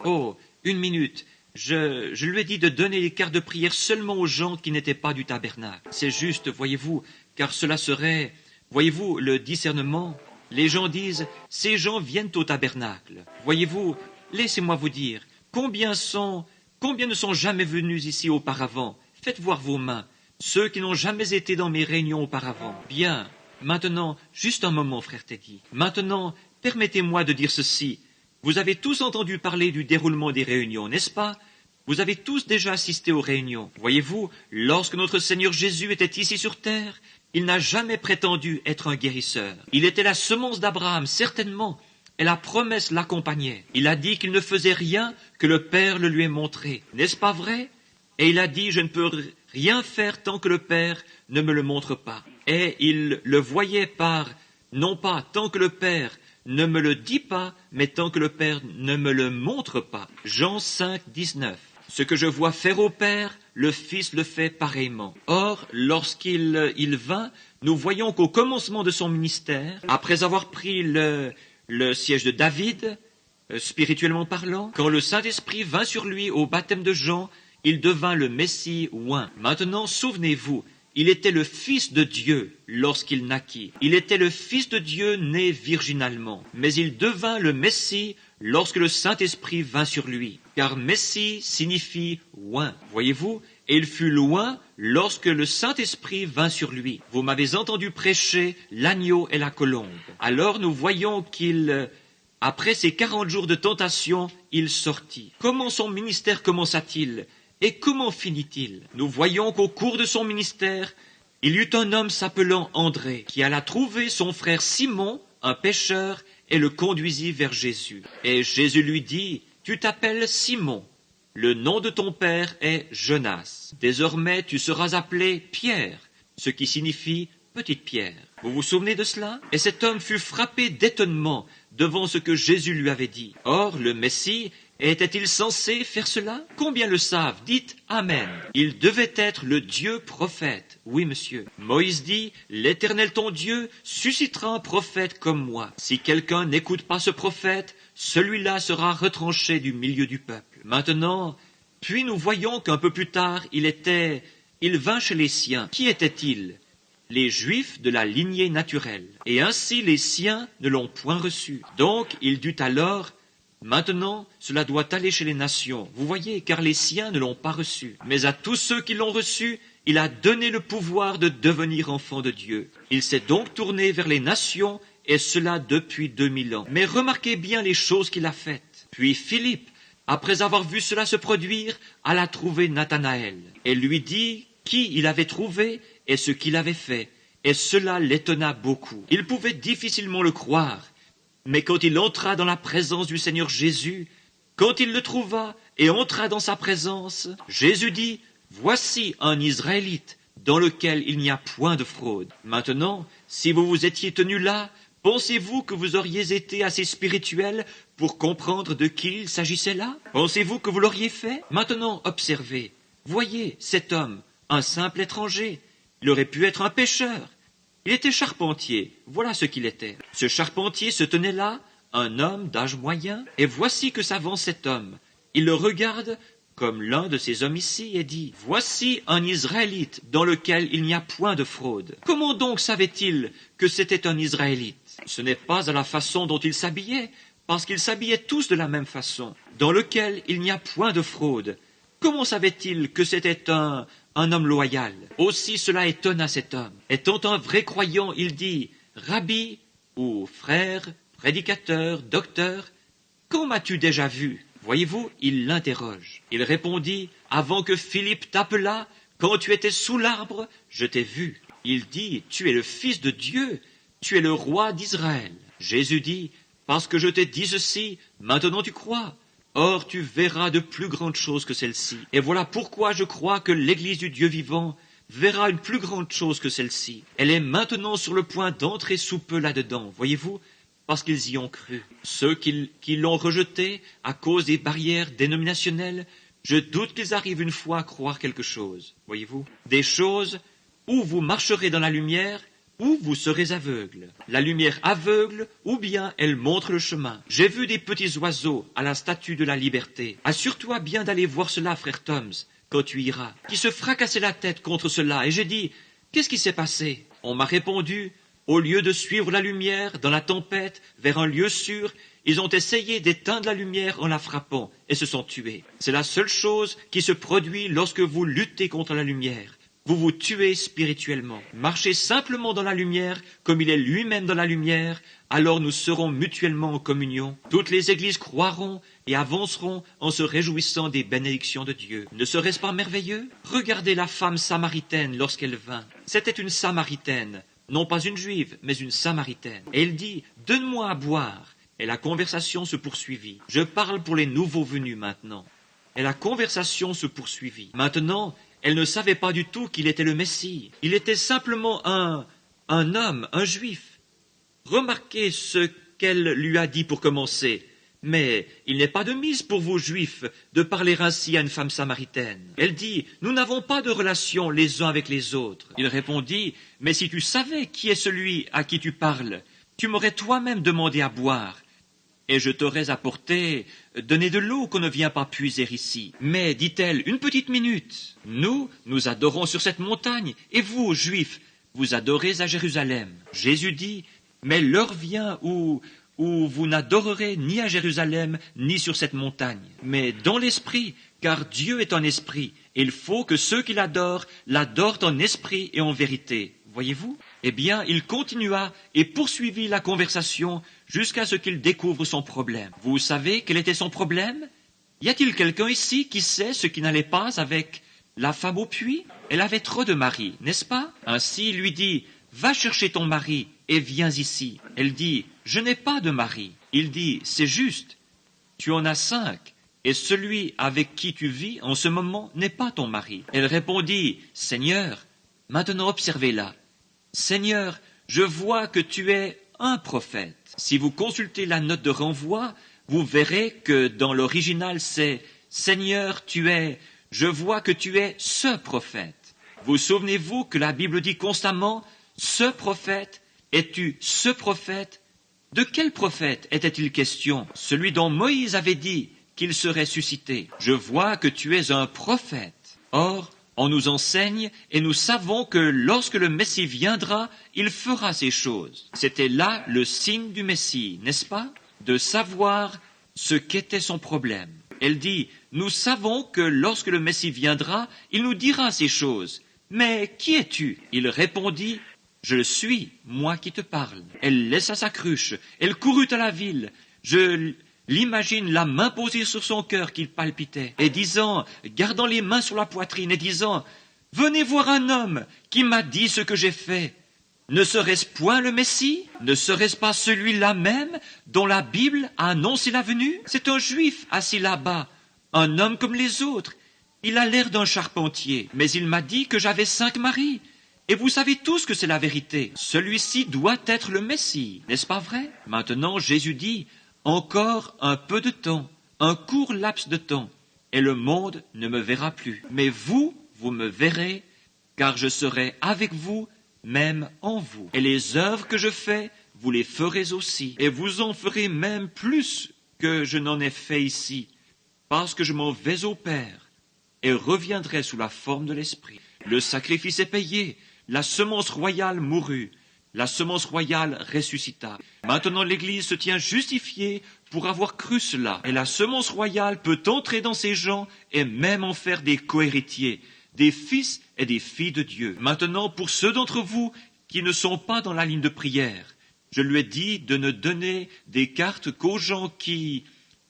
[SPEAKER 1] Oh, une minute. Je lui ai dit de donner les cartes de prière seulement aux gens qui n'étaient pas du tabernacle. C'est juste, voyez-vous, car cela serait, voyez-vous, le discernement. Les gens disent, ces gens viennent au tabernacle. Voyez-vous, laissez-moi vous dire, combien ne sont jamais venus ici auparavant? Faites voir vos mains, ceux qui n'ont jamais été dans mes réunions auparavant. Bien, maintenant, juste un moment, frère Teddy. Maintenant, permettez-moi de dire ceci. Vous avez tous entendu parler du déroulement des réunions, n'est-ce pas? Vous avez tous déjà assisté aux réunions. Voyez-vous, lorsque notre Seigneur Jésus était ici sur terre, il n'a jamais prétendu être un guérisseur. Il était la semence d'Abraham, certainement, et la promesse l'accompagnait. Il a dit qu'il ne faisait rien que le Père le lui ait montré. N'est-ce pas vrai? Et il a dit, je ne peux rien faire tant que le Père ne me le montre pas. Et il le voyait par, non pas tant que le Père ne me le dit pas, mais tant que le Père ne me le montre pas. Jean 5, 19. Ce que je vois faire au Père, le Fils le fait pareillement. Or, lorsqu'il vint, nous voyons qu'au commencement de son ministère, après avoir pris le siège de David, spirituellement parlant, quand le Saint-Esprit vint sur lui au baptême de Jean, il devint le Messie oint. Maintenant, souvenez-vous, il était le Fils de Dieu lorsqu'il naquit. Il était le Fils de Dieu né virginalement. Mais il devint le Messie lorsque le Saint-Esprit vint sur lui. Car Messie signifie oint. Voyez-vous? Et il fut loin lorsque le Saint-Esprit vint sur lui. Vous m'avez entendu prêcher l'agneau et la colombe. Alors nous voyons qu'il, après ces 40 jours de tentation, il sortit. Comment son ministère commença-t-il? Et comment finit-il? Nous voyons qu'au cours de son ministère, il y eut un homme s'appelant André, qui alla trouver son frère Simon, un pêcheur, et le conduisit vers Jésus. Et Jésus lui dit, « Tu t'appelles Simon, le nom de ton père est Jonas. Désormais tu seras appelé Pierre, ce qui signifie petite pierre. » Vous vous souvenez de cela? Et cet homme fut frappé d'étonnement devant ce que Jésus lui avait dit. Or, le Messie, était-il censé faire cela? Combien le savent? Dites Amen. Il devait être le Dieu prophète. Oui, monsieur. Moïse dit, l'Éternel ton Dieu suscitera un prophète comme moi. Si quelqu'un n'écoute pas ce prophète, celui-là sera retranché du milieu du peuple. Maintenant, puis nous voyons qu'un peu plus tard, il vint chez les siens. Qui était-il? Les Juifs de la lignée naturelle. Et ainsi les siens ne l'ont point reçu. Donc il dut alors, maintenant cela doit aller chez les nations. Vous voyez, car les siens ne l'ont pas reçu. Mais à tous ceux qui l'ont reçu, il a donné le pouvoir de devenir enfants de Dieu. Il s'est donc tourné vers les nations, et cela depuis 2000 ans. Mais remarquez bien les choses qu'il a faites. Puis Philippe, après avoir vu cela se produire, alla trouver Nathanaël, et lui dit qui il avait trouvé et ce qu'il avait fait, et cela l'étonna beaucoup. Il pouvait difficilement le croire, mais quand il entra dans la présence du Seigneur Jésus, quand il le trouva et entra dans sa présence, Jésus dit, « Voici un Israélite dans lequel il n'y a point de fraude. » Maintenant, si vous vous étiez tenu là, pensez-vous que vous auriez été assez spirituel pour comprendre de qui il s'agissait là? Pensez-vous que vous l'auriez fait? Maintenant, observez. Voyez cet homme, un simple étranger. Il aurait pu être un pêcheur. Il était charpentier. Voilà ce qu'il était. Ce charpentier se tenait là, un homme d'âge moyen, et voici que s'avance cet homme. Il le regarde comme l'un de ces hommes ici et dit, « Voici un Israélite dans lequel il n'y a point de fraude. » Comment donc savait-il que c'était un Israélite? Ce n'est pas à la façon dont il s'habillait, parce qu'ils s'habillaient tous de la même façon, dans lequel il n'y a point de fraude. Comment savait-il que c'était un homme loyal? Aussi cela étonna cet homme. Étant un vrai croyant, il dit, « Rabbi, ou frère, prédicateur, docteur, quand m'as-tu déjà vu ?» Voyez-vous, il l'interroge. Il répondit, « Avant que Philippe t'appelât, quand tu étais sous l'arbre, je t'ai vu. » Il dit, « Tu es le Fils de Dieu, tu es le roi d'Israël. » Jésus dit, « Parce que je t'ai dit ceci, maintenant tu crois. Or tu verras de plus grandes choses que celles-ci. » Et voilà pourquoi je crois que l'Église du Dieu vivant verra une plus grande chose que celle-ci. Elle est maintenant sur le point d'entrer sous peu là-dedans, voyez-vous, parce qu'ils y ont cru. Ceux qui l'ont rejeté à cause des barrières dénominationnelles, je doute qu'ils arrivent une fois à croire quelque chose, voyez-vous. Des choses où vous marcherez dans la lumière, ou vous serez aveugle. La lumière aveugle, ou bien elle montre le chemin. J'ai vu des petits oiseaux à la statue de la liberté. Assure-toi bien d'aller voir cela, frère Toms, quand tu iras, qui se fracassaient la tête contre cela. Et j'ai dit, qu'est-ce qui s'est passé? On m'a répondu, au lieu de suivre la lumière dans la tempête vers un lieu sûr, ils ont essayé d'éteindre la lumière en la frappant et se sont tués. C'est la seule chose qui se produit lorsque vous luttez contre la lumière. vous vous tuez spirituellement. Marchez simplement dans la lumière, comme il est lui-même dans la lumière, alors nous serons mutuellement en communion. Toutes les églises croiront et avanceront en se réjouissant des bénédictions de Dieu. Ne serait-ce pas merveilleux? Regardez la femme samaritaine lorsqu'elle vint. C'était une samaritaine, non pas une juive, mais une samaritaine. Et elle dit, « Donne-moi à boire ». Et la conversation se poursuivit. Je parle pour les nouveaux venus maintenant. Et la conversation se poursuivit. Maintenant, elle ne savait pas du tout qu'il était le Messie. Il était simplement un homme, un juif. Remarquez ce qu'elle lui a dit pour commencer. Mais il n'est pas de mise pour vous, juifs, de parler ainsi à une femme samaritaine. Elle dit, nous n'avons pas de relation les uns avec les autres. Il répondit, mais si tu savais qui est celui à qui tu parles, tu m'aurais toi-même demandé à boire. Et je t'aurais apporté, donné de l'eau qu'on ne vient pas puiser ici. Mais, dit-elle, une petite minute. Nous adorons sur cette montagne, et vous, juifs, vous adorez à Jérusalem. Jésus dit, mais l'heure vient où vous n'adorerez ni à Jérusalem, ni sur cette montagne, mais dans l'esprit, car Dieu est un esprit, et il faut que ceux qui l'adorent en esprit et en vérité. Voyez-vous? Eh bien, il continua et poursuivit la conversation jusqu'à ce qu'il découvre son problème. Vous savez quel était son problème? Y a-t-il quelqu'un ici qui sait ce qui n'allait pas avec la femme au puits? Elle avait trop de maris, n'est-ce pas? Ainsi, il lui dit, « Va chercher ton mari et viens ici. » Elle dit, « Je n'ai pas de mari. » Il dit, « C'est juste, tu en as 5, et celui avec qui tu vis en ce moment n'est pas ton mari. » Elle répondit, « Seigneur, maintenant observez-la. Seigneur, je vois que tu es un prophète. » Si vous consultez la note de renvoi, vous verrez que dans l'original c'est « Seigneur, je vois que tu es ce prophète. » Vous souvenez-vous que la Bible dit constamment « Ce prophète, es-tu ce prophète ?» De quel prophète était-il question? Celui dont Moïse avait dit qu'il serait suscité. « Je vois que tu es un prophète. » Or, on nous enseigne et nous savons que lorsque le Messie viendra, il fera ces choses. C'était là le signe du Messie, n'est-ce pas? De savoir ce qu'était son problème. Elle dit, nous savons que lorsque le Messie viendra, il nous dira ces choses. Mais qui es-tu? Il répondit, je le suis, moi qui te parle. Elle laissa sa cruche, elle courut à la ville. Je l'imagine la main posée sur son cœur qu'il palpitait, et disant, gardant les mains sur la poitrine, et disant, « Venez voir un homme qui m'a dit ce que j'ai fait. Ne serait-ce point le Messie? Ne serait-ce pas celui-là même dont la Bible a annoncé la venue? C'est un juif assis là-bas, un homme comme les autres. Il a l'air d'un charpentier, mais il m'a dit que j'avais 5 maris. Et vous savez tous que c'est la vérité. Celui-ci doit être le Messie, n'est-ce pas vrai? » Maintenant, Jésus dit, encore un peu de temps, un court laps de temps, et le monde ne me verra plus. Mais vous me verrez, car je serai avec vous, même en vous. Et les œuvres que je fais, vous les ferez aussi. Et vous en ferez même plus que je n'en ai fait ici, parce que je m'en vais au Père, et reviendrai sous la forme de l'Esprit. Le sacrifice est payé, la semence royale mourut. La semence royale ressuscita. Maintenant l'Église se tient justifiée pour avoir cru cela. Et la semence royale peut entrer dans ces gens et même en faire des cohéritiers, des fils et des filles de Dieu. Maintenant, pour ceux d'entre vous qui ne sont pas dans la ligne de prière, je lui ai dit de ne donner des cartes qu'aux gens qui,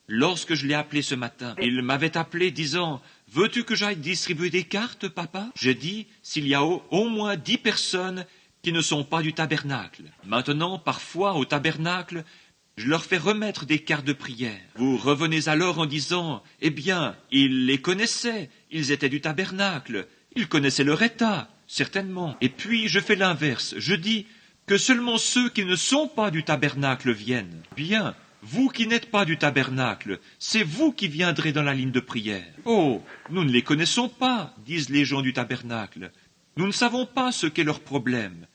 [SPEAKER 1] lorsque je l'ai appelé ce matin, il m'avait appelé disant « Veux-tu que j'aille distribuer des cartes, papa ?» J'ai dit « S'il y a au moins 10 personnes qui ne sont pas du tabernacle. » Maintenant, parfois, au tabernacle, je leur fais remettre des cartes de prière. Vous revenez alors en disant, eh bien, ils les connaissaient, ils étaient du tabernacle, ils connaissaient leur état, certainement. Et puis, je fais l'inverse, je dis que seulement ceux qui ne sont pas du tabernacle viennent. Bien, vous qui n'êtes pas du tabernacle, c'est vous qui viendrez dans la ligne de prière. Oh, nous ne les connaissons pas, disent les gens du tabernacle. Nous ne savons pas ce qu'est leur problème.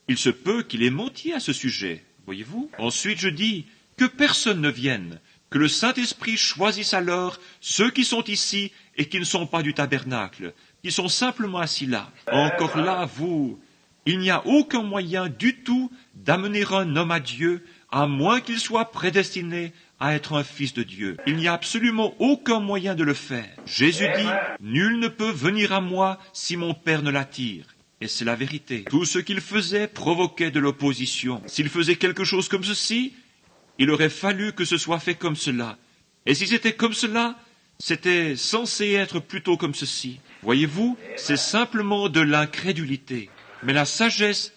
[SPEAKER 1] Il se peut qu'il ait menti à ce sujet, voyez-vous. Ensuite, je dis que personne ne vienne, que le Saint-Esprit choisisse alors ceux qui sont ici et qui ne sont pas du tabernacle, qui sont simplement assis là. Encore là, il n'y a aucun moyen du tout d'amener un homme à Dieu, à moins qu'il soit prédestiné à être un fils de Dieu. Il n'y a absolument aucun moyen de le faire. Jésus dit, « Nul ne peut venir à moi si mon Père ne l'attire. » Et c'est la vérité. Tout ce qu'il faisait provoquait de l'opposition. S'il faisait quelque chose comme ceci, il aurait fallu que ce soit fait comme cela. Et si c'était comme cela, c'était censé être plutôt comme ceci. Voyez-vous, c'est simplement de l'incrédulité. Mais la sagesse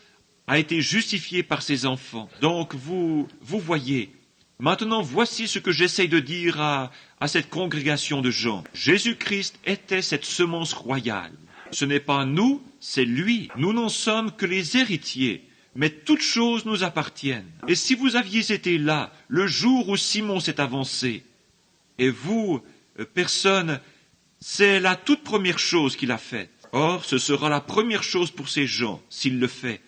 [SPEAKER 1] a été justifiée par ses enfants. Donc vous voyez. Maintenant, voici ce que j'essaye de dire à cette congrégation de gens. Jésus-Christ était cette semence royale. Ce n'est pas nous, c'est lui. Nous n'en sommes que les héritiers. Mais toutes choses nous appartiennent. Et si vous aviez été là, le jour où Simon s'est avancé, et vous, personne, c'est la toute première chose qu'il a faite. Or, ce sera la première chose pour ces gens, s'il le fait.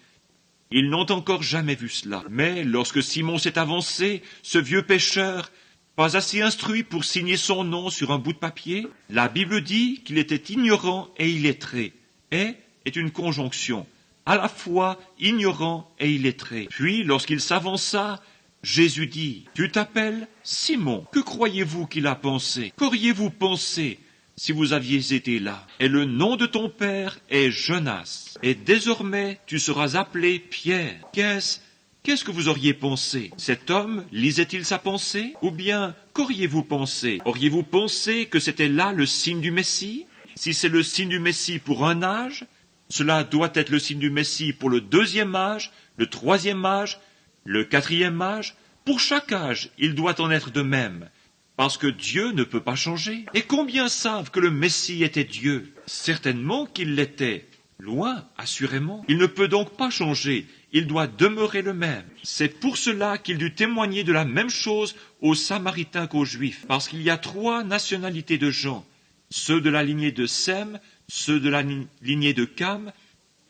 [SPEAKER 1] Ils n'ont encore jamais vu cela. Mais lorsque Simon s'est avancé, ce vieux pécheur, pas assez instruit pour signer son nom sur un bout de papier, la Bible dit qu'il était ignorant et illettré. Et est une conjonction. À la fois ignorant et illettré. Puis, lorsqu'il s'avança, Jésus dit, « Tu t'appelles Simon. Que croyez-vous qu'il a pensé? Qu'auriez-vous pensé si vous aviez été là? Et le nom de ton père est Jonas. Et désormais, tu seras appelé Pierre. » Qu'est-ce que vous auriez pensé? Cet homme lisait-il sa pensée? Ou bien, qu'auriez-vous pensé? Auriez-vous pensé que c'était là le signe du Messie? Si c'est le signe du Messie pour un âge, cela doit être le signe du Messie pour le deuxième âge, le troisième âge, le quatrième âge. Pour chaque âge, il doit en être de même, parce que Dieu ne peut pas changer. Et combien savent que le Messie était Dieu? Certainement qu'il l'était. Loin, assurément. Il ne peut donc pas changer. Il doit demeurer le même. C'est pour cela qu'il dut témoigner de la même chose aux Samaritains qu'aux Juifs, parce qu'il y a 3 nationalités de gens, ceux de la lignée de Sem, ceux de la lignée de Cam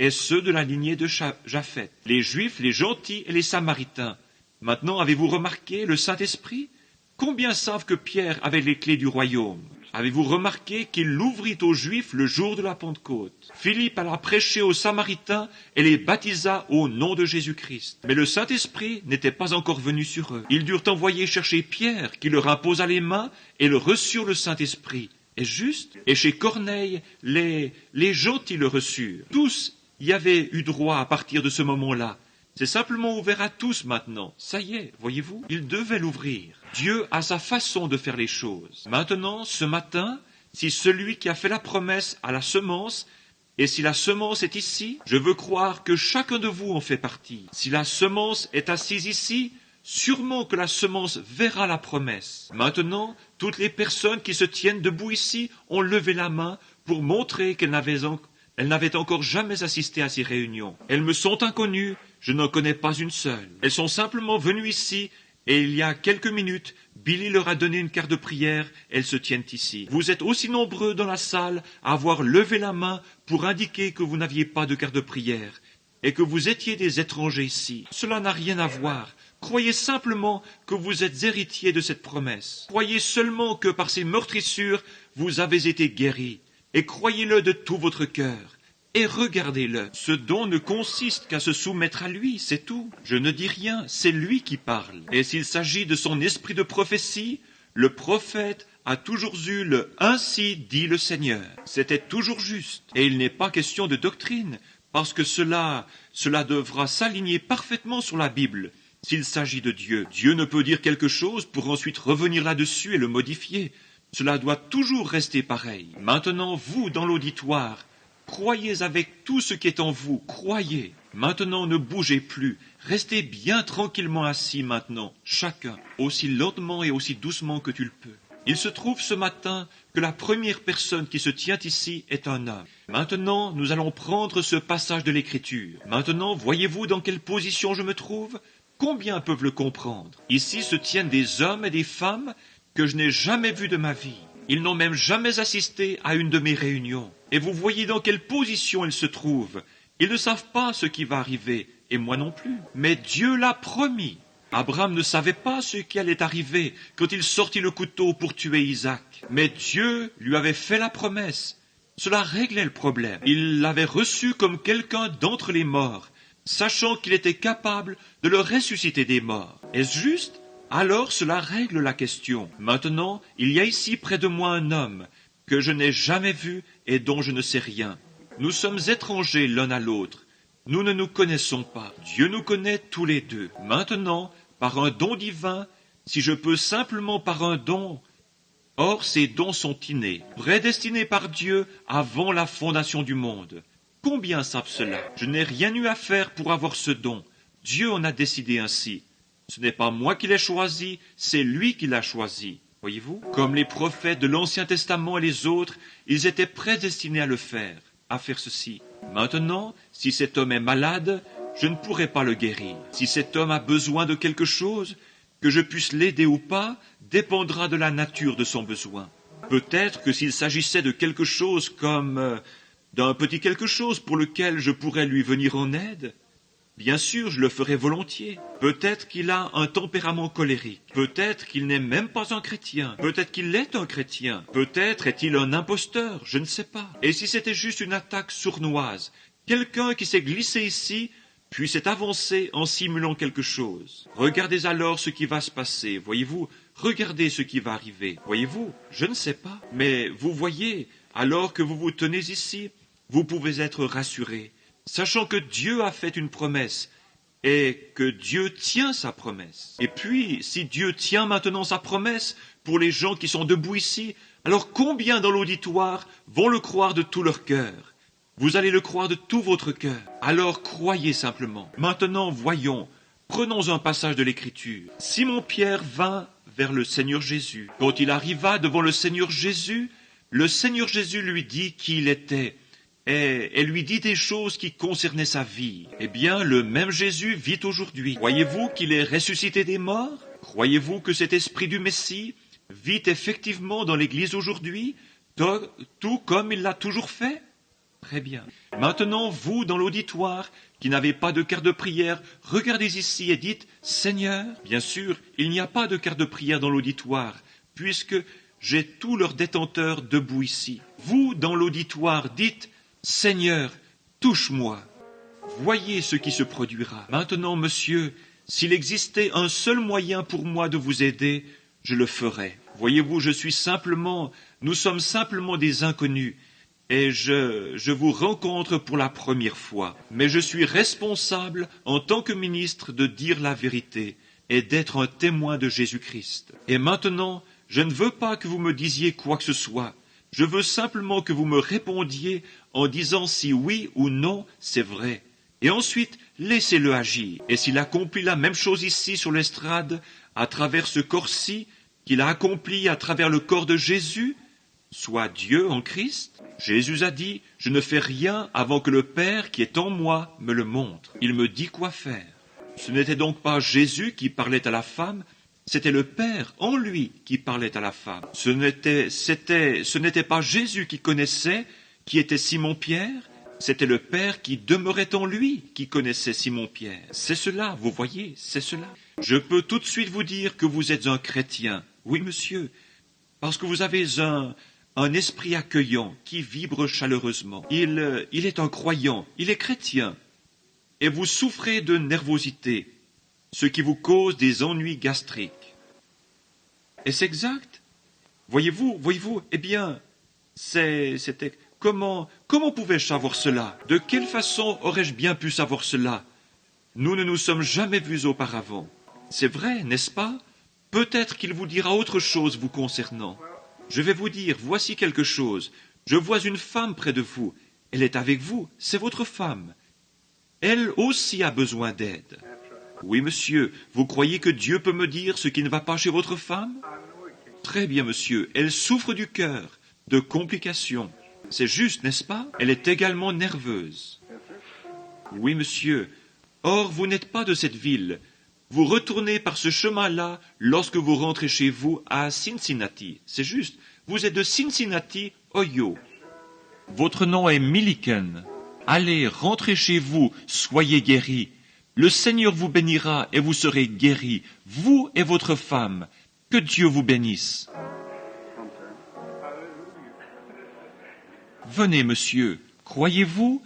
[SPEAKER 1] et ceux de la lignée de Japheth. Les Juifs, les gentils et les Samaritains. Maintenant, avez-vous remarqué le Saint-Esprit? Combien savent que Pierre avait les clés du royaume? Avez-vous remarqué qu'il l'ouvrit aux Juifs le jour de la Pentecôte? Philippe alla prêcher aux Samaritains et les baptisa au nom de Jésus-Christ. Mais le Saint-Esprit n'était pas encore venu sur eux. Ils durent envoyer chercher Pierre, qui leur imposa les mains et le reçurent le Saint-Esprit. Est juste? Et chez Corneille, les gentils le reçurent. Tous y avaient eu droit à partir de ce moment-là. C'est simplement ouvert à tous maintenant. Ça y est, voyez-vous, il devait l'ouvrir. Dieu a sa façon de faire les choses. Maintenant, ce matin, si celui qui a fait la promesse a la semence, et si la semence est ici, je veux croire que chacun de vous en fait partie. Si la semence est assise ici, sûrement que la semence verra la promesse. Maintenant, toutes les personnes qui se tiennent debout ici ont levé la main pour montrer qu'elles n'avaient encore jamais assisté à ces réunions. Elles me sont inconnues, je n'en connais pas une seule. Elles sont simplement venues ici, et il y a quelques minutes, Billy leur a donné une carte de prière, elles se tiennent ici. Vous êtes aussi nombreux dans la salle à avoir levé la main pour indiquer que vous n'aviez pas de carte de prière, et que vous étiez des étrangers ici. Cela n'a rien à voir. Croyez simplement que vous êtes héritiers de cette promesse. Croyez seulement que par ces meurtrissures, vous avez été guéris. Et croyez-le de tout votre cœur. Et regardez-le. Ce don ne consiste qu'à se soumettre à lui, c'est tout. Je ne dis rien, c'est lui qui parle. Et s'il s'agit de son esprit de prophétie, le prophète a toujours eu le « ainsi dit le Seigneur ». C'était toujours juste. Et il n'est pas question de doctrine, parce que cela devra s'aligner parfaitement sur la Bible. S'il s'agit de Dieu, Dieu ne peut dire quelque chose pour ensuite revenir là-dessus et le modifier. Cela doit toujours rester pareil. Maintenant, vous, dans l'auditoire, croyez avec tout ce qui est en vous, croyez. Maintenant, ne bougez plus. Restez bien tranquillement assis maintenant, chacun, aussi lentement et aussi doucement que tu le peux. Il se trouve ce matin que la première personne qui se tient ici est un homme. Maintenant, nous allons prendre ce passage de l'Écriture. Maintenant, voyez-vous dans quelle position je me trouve? Combien peuvent le comprendre? Ici se tiennent des hommes et des femmes que je n'ai jamais vus de ma vie. Ils n'ont même jamais assisté à une de mes réunions. Et vous voyez dans quelle position ils se trouvent. Ils ne savent pas ce qui va arriver, et moi non plus. Mais Dieu l'a promis. Abraham ne savait pas ce qui allait arriver quand il sortit le couteau pour tuer Isaac. Mais Dieu lui avait fait la promesse. Cela réglait le problème. Il l'avait reçu comme quelqu'un d'entre les morts, sachant qu'il était capable de le ressusciter des morts. Est-ce juste? Alors cela règle la question. Maintenant, il y a ici près de moi un homme que je n'ai jamais vu et dont je ne sais rien. Nous sommes étrangers l'un à l'autre. Nous ne nous connaissons pas. Dieu nous connaît tous les deux. Maintenant, par un don divin, si je peux simplement par un don, or ces dons sont innés, prédestinés par Dieu avant la fondation du monde. Combien savent cela? Je n'ai rien eu à faire pour avoir ce don. Dieu en a décidé ainsi. Ce n'est pas moi qui l'ai choisi, c'est lui qui l'a choisi. Voyez-vous? Comme les prophètes de l'Ancien Testament et les autres, ils étaient prédestinés à le faire, à faire ceci. Maintenant, si cet homme est malade, je ne pourrai pas le guérir. Si cet homme a besoin de quelque chose, que je puisse l'aider ou pas, dépendra de la nature de son besoin. Peut-être que s'il s'agissait de quelque chose comme d'un petit quelque chose pour lequel je pourrais lui venir en aide, bien sûr, je le ferai volontiers. Peut-être qu'il a un tempérament colérique. Peut-être qu'il n'est même pas un chrétien. Peut-être qu'il est un chrétien. Peut-être est-il un imposteur, je ne sais pas. Et si c'était juste une attaque sournoise, quelqu'un qui s'est glissé ici, puis s'est avancé en simulant quelque chose. Regardez alors ce qui va se passer, voyez-vous? Regardez ce qui va arriver, voyez-vous? Je ne sais pas. Mais vous voyez, alors que vous vous tenez ici, vous pouvez être rassurés, sachant que Dieu a fait une promesse et que Dieu tient sa promesse. Et puis, si Dieu tient maintenant sa promesse pour les gens qui sont debout ici, alors combien dans l'auditoire vont le croire de tout leur cœur? Vous allez le croire de tout votre cœur. Alors croyez simplement. Maintenant, voyons, prenons un passage de l'Écriture. Simon-Pierre vint vers le Seigneur Jésus. Quand il arriva devant le Seigneur Jésus lui dit qui il était et lui dit des choses qui concernaient sa vie. Eh bien, le même Jésus vit aujourd'hui. Croyez-vous qu'il est ressuscité des morts? Croyez-vous que cet esprit du Messie vit effectivement dans l'Église aujourd'hui, tout comme il l'a toujours fait? Très bien. Maintenant, vous, dans l'auditoire, qui n'avez pas de carte de prière, regardez ici et dites « Seigneur ». Bien sûr, il n'y a pas de carte de prière dans l'auditoire, puisque j'ai tous leurs détenteurs debout ici. Vous, dans l'auditoire, dites « Seigneur, touche-moi ». Voyez ce qui se produira. Maintenant, monsieur, s'il existait un seul moyen pour moi de vous aider, je le ferais. Voyez-vous, nous sommes simplement des inconnus. Et je vous rencontre pour la première fois. Mais je suis responsable, en tant que ministre, de dire la vérité et d'être un témoin de Jésus-Christ. Et maintenant, je ne veux pas que vous me disiez quoi que ce soit. Je veux simplement que vous me répondiez en disant si oui ou non c'est vrai. Et ensuite, laissez-le agir. Et s'il accomplit la même chose ici sur l'estrade, à travers ce corps-ci, qu'il a accompli à travers le corps de Jésus, soit Dieu en Christ, Jésus a dit, « Je ne fais rien avant que le Père qui est en moi me le montre. Il me dit quoi faire. » Ce n'était donc pas Jésus qui parlait à la femme, c'était le Père en lui qui parlait à la femme. Ce n'était pas Jésus qui connaissait qui était Simon-Pierre, c'était le Père qui demeurait en lui qui connaissait Simon-Pierre. C'est cela, vous voyez, c'est cela. Je peux tout de suite vous dire que vous êtes un chrétien. Oui, monsieur, parce que vous avez un esprit accueillant qui vibre chaleureusement. Il est un croyant, il est chrétien. Et vous souffrez de nervosité, ce qui vous cause des ennuis gastriques. Est-ce exact? Voyez-vous, eh bien, c'était... Comment pouvais-je savoir cela? De quelle façon aurais-je bien pu savoir cela? Nous ne nous sommes jamais vus auparavant. C'est vrai, n'est-ce pas? Peut-être qu'il vous dira autre chose vous concernant. Je vais vous dire, voici quelque chose. Je vois une femme près de vous. Elle est avec vous, c'est votre femme. Elle aussi a besoin d'aide. Oui, monsieur, vous croyez que Dieu peut me dire ce qui ne va pas chez votre femme? Très bien, monsieur, elle souffre du cœur, de complications. C'est juste, n'est-ce pas? Elle est également nerveuse. Oui, monsieur. Or, vous n'êtes pas de cette ville. Vous retournez par ce chemin-là lorsque vous rentrez chez vous à Cincinnati. C'est juste. Vous êtes de Cincinnati, Ohio. Votre nom est Milliken. Allez, rentrez chez vous, soyez guéris. Le Seigneur vous bénira et vous serez guéris, vous et votre femme. Que Dieu vous bénisse. Venez, monsieur, croyez-vous?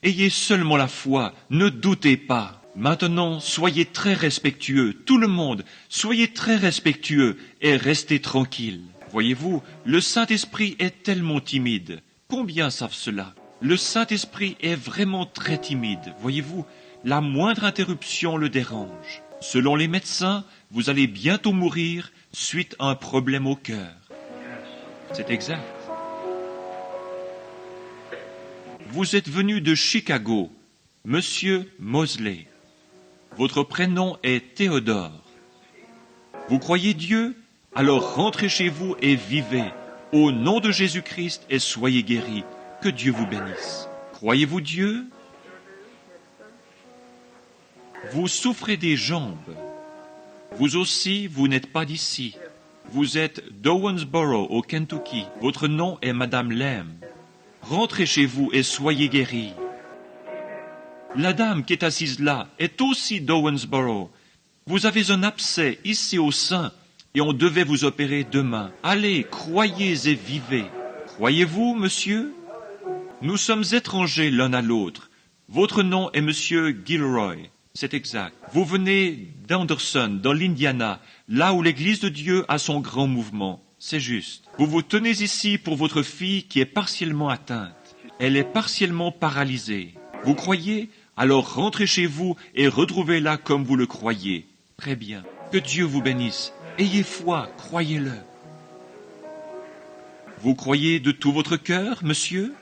[SPEAKER 1] Ayez seulement la foi, ne doutez pas. Maintenant, soyez très respectueux, tout le monde, soyez très respectueux et restez tranquille. Voyez-vous, le Saint-Esprit est tellement timide. Combien savent cela? Le Saint-Esprit est vraiment très timide. Voyez-vous, la moindre interruption le dérange. Selon les médecins, vous allez bientôt mourir suite à un problème au cœur. C'est exact. Vous êtes venu de Chicago, Monsieur Mosley. Votre prénom est Théodore. Vous croyez Dieu? Alors rentrez chez vous et vivez. Au nom de Jésus-Christ et soyez guéris. Que Dieu vous bénisse. Croyez-vous Dieu? Vous souffrez des jambes. Vous aussi, vous n'êtes pas d'ici. Vous êtes d'Owensboro, au Kentucky. Votre nom est Madame Lamb. Rentrez chez vous et soyez guéris. La dame qui est assise là est aussi d'Owensboro. Vous avez un abcès ici au sein et on devait vous opérer demain. Allez, croyez et vivez. Croyez-vous, monsieur? Nous sommes étrangers l'un à l'autre. Votre nom est Monsieur Gilroy. C'est exact. Vous venez d'Anderson, dans l'Indiana, là où l'Église de Dieu a son grand mouvement. C'est juste. Vous vous tenez ici pour votre fille qui est partiellement atteinte. Elle est partiellement paralysée. Vous croyez? Alors rentrez chez vous et retrouvez-la comme vous le croyez. Très bien. Que Dieu vous bénisse. Ayez foi, croyez-le. Vous croyez de tout votre cœur, monsieur?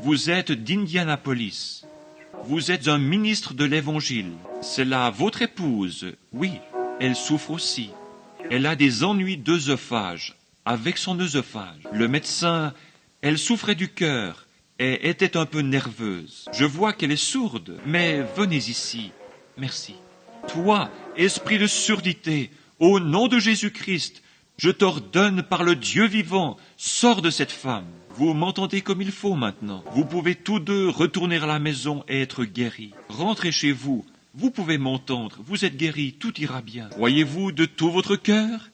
[SPEAKER 1] Vous êtes d'Indianapolis. Vous êtes un ministre de l'Évangile. C'est là votre épouse. Oui, elle souffre aussi. Elle a des ennuis d'œsophage, avec son œsophage. Le médecin, elle souffrait du cœur et était un peu nerveuse. Je vois qu'elle est sourde, mais venez ici. Merci. Toi, esprit de surdité, au nom de Jésus-Christ, je t'ordonne par le Dieu vivant, sors de cette femme. Vous m'entendez comme il faut maintenant. Vous pouvez tous deux retourner à la maison et être guéris. Rentrez chez vous. Vous pouvez m'entendre. Vous êtes guéris. Tout ira bien. Croyez-vous de tout votre cœur?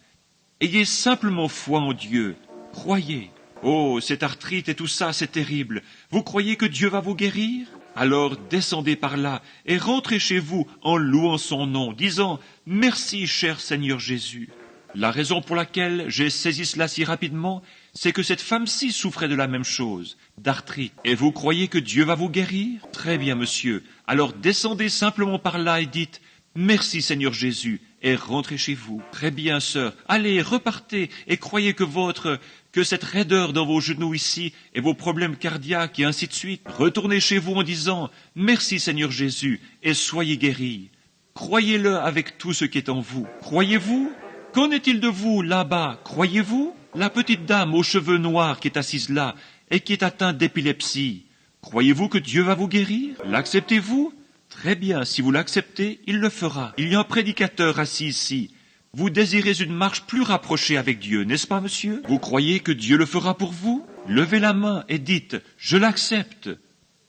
[SPEAKER 1] Ayez simplement foi en Dieu. Croyez. Oh, cette arthrite et tout ça, c'est terrible. Vous croyez que Dieu va vous guérir? Alors descendez par là et rentrez chez vous en louant son nom, disant « Merci, cher Seigneur Jésus ». La raison pour laquelle j'ai saisi cela si rapidement, c'est que cette femme-ci souffrait de la même chose, d'arthrite. Et vous croyez que Dieu va vous guérir? Très bien, monsieur. Alors descendez simplement par là et dites « Merci, Seigneur Jésus » et rentrez chez vous. Très bien, sœur. Allez, repartez et croyez que cette raideur dans vos genoux ici et vos problèmes cardiaques et ainsi de suite. Retournez chez vous en disant « Merci, Seigneur Jésus » et soyez guéris. Croyez-le avec tout ce qui est en vous. Croyez-vous? Qu'en est-il de vous, là-bas? Croyez-vous? La petite dame aux cheveux noirs qui est assise là et qui est atteinte d'épilepsie. Croyez-vous que Dieu va vous guérir? L'acceptez-vous? Très bien, si vous l'acceptez, il le fera. Il y a un prédicateur assis ici. Vous désirez une marche plus rapprochée avec Dieu, n'est-ce pas, monsieur? Vous croyez que Dieu le fera pour vous? Levez la main et dites « Je l'accepte ».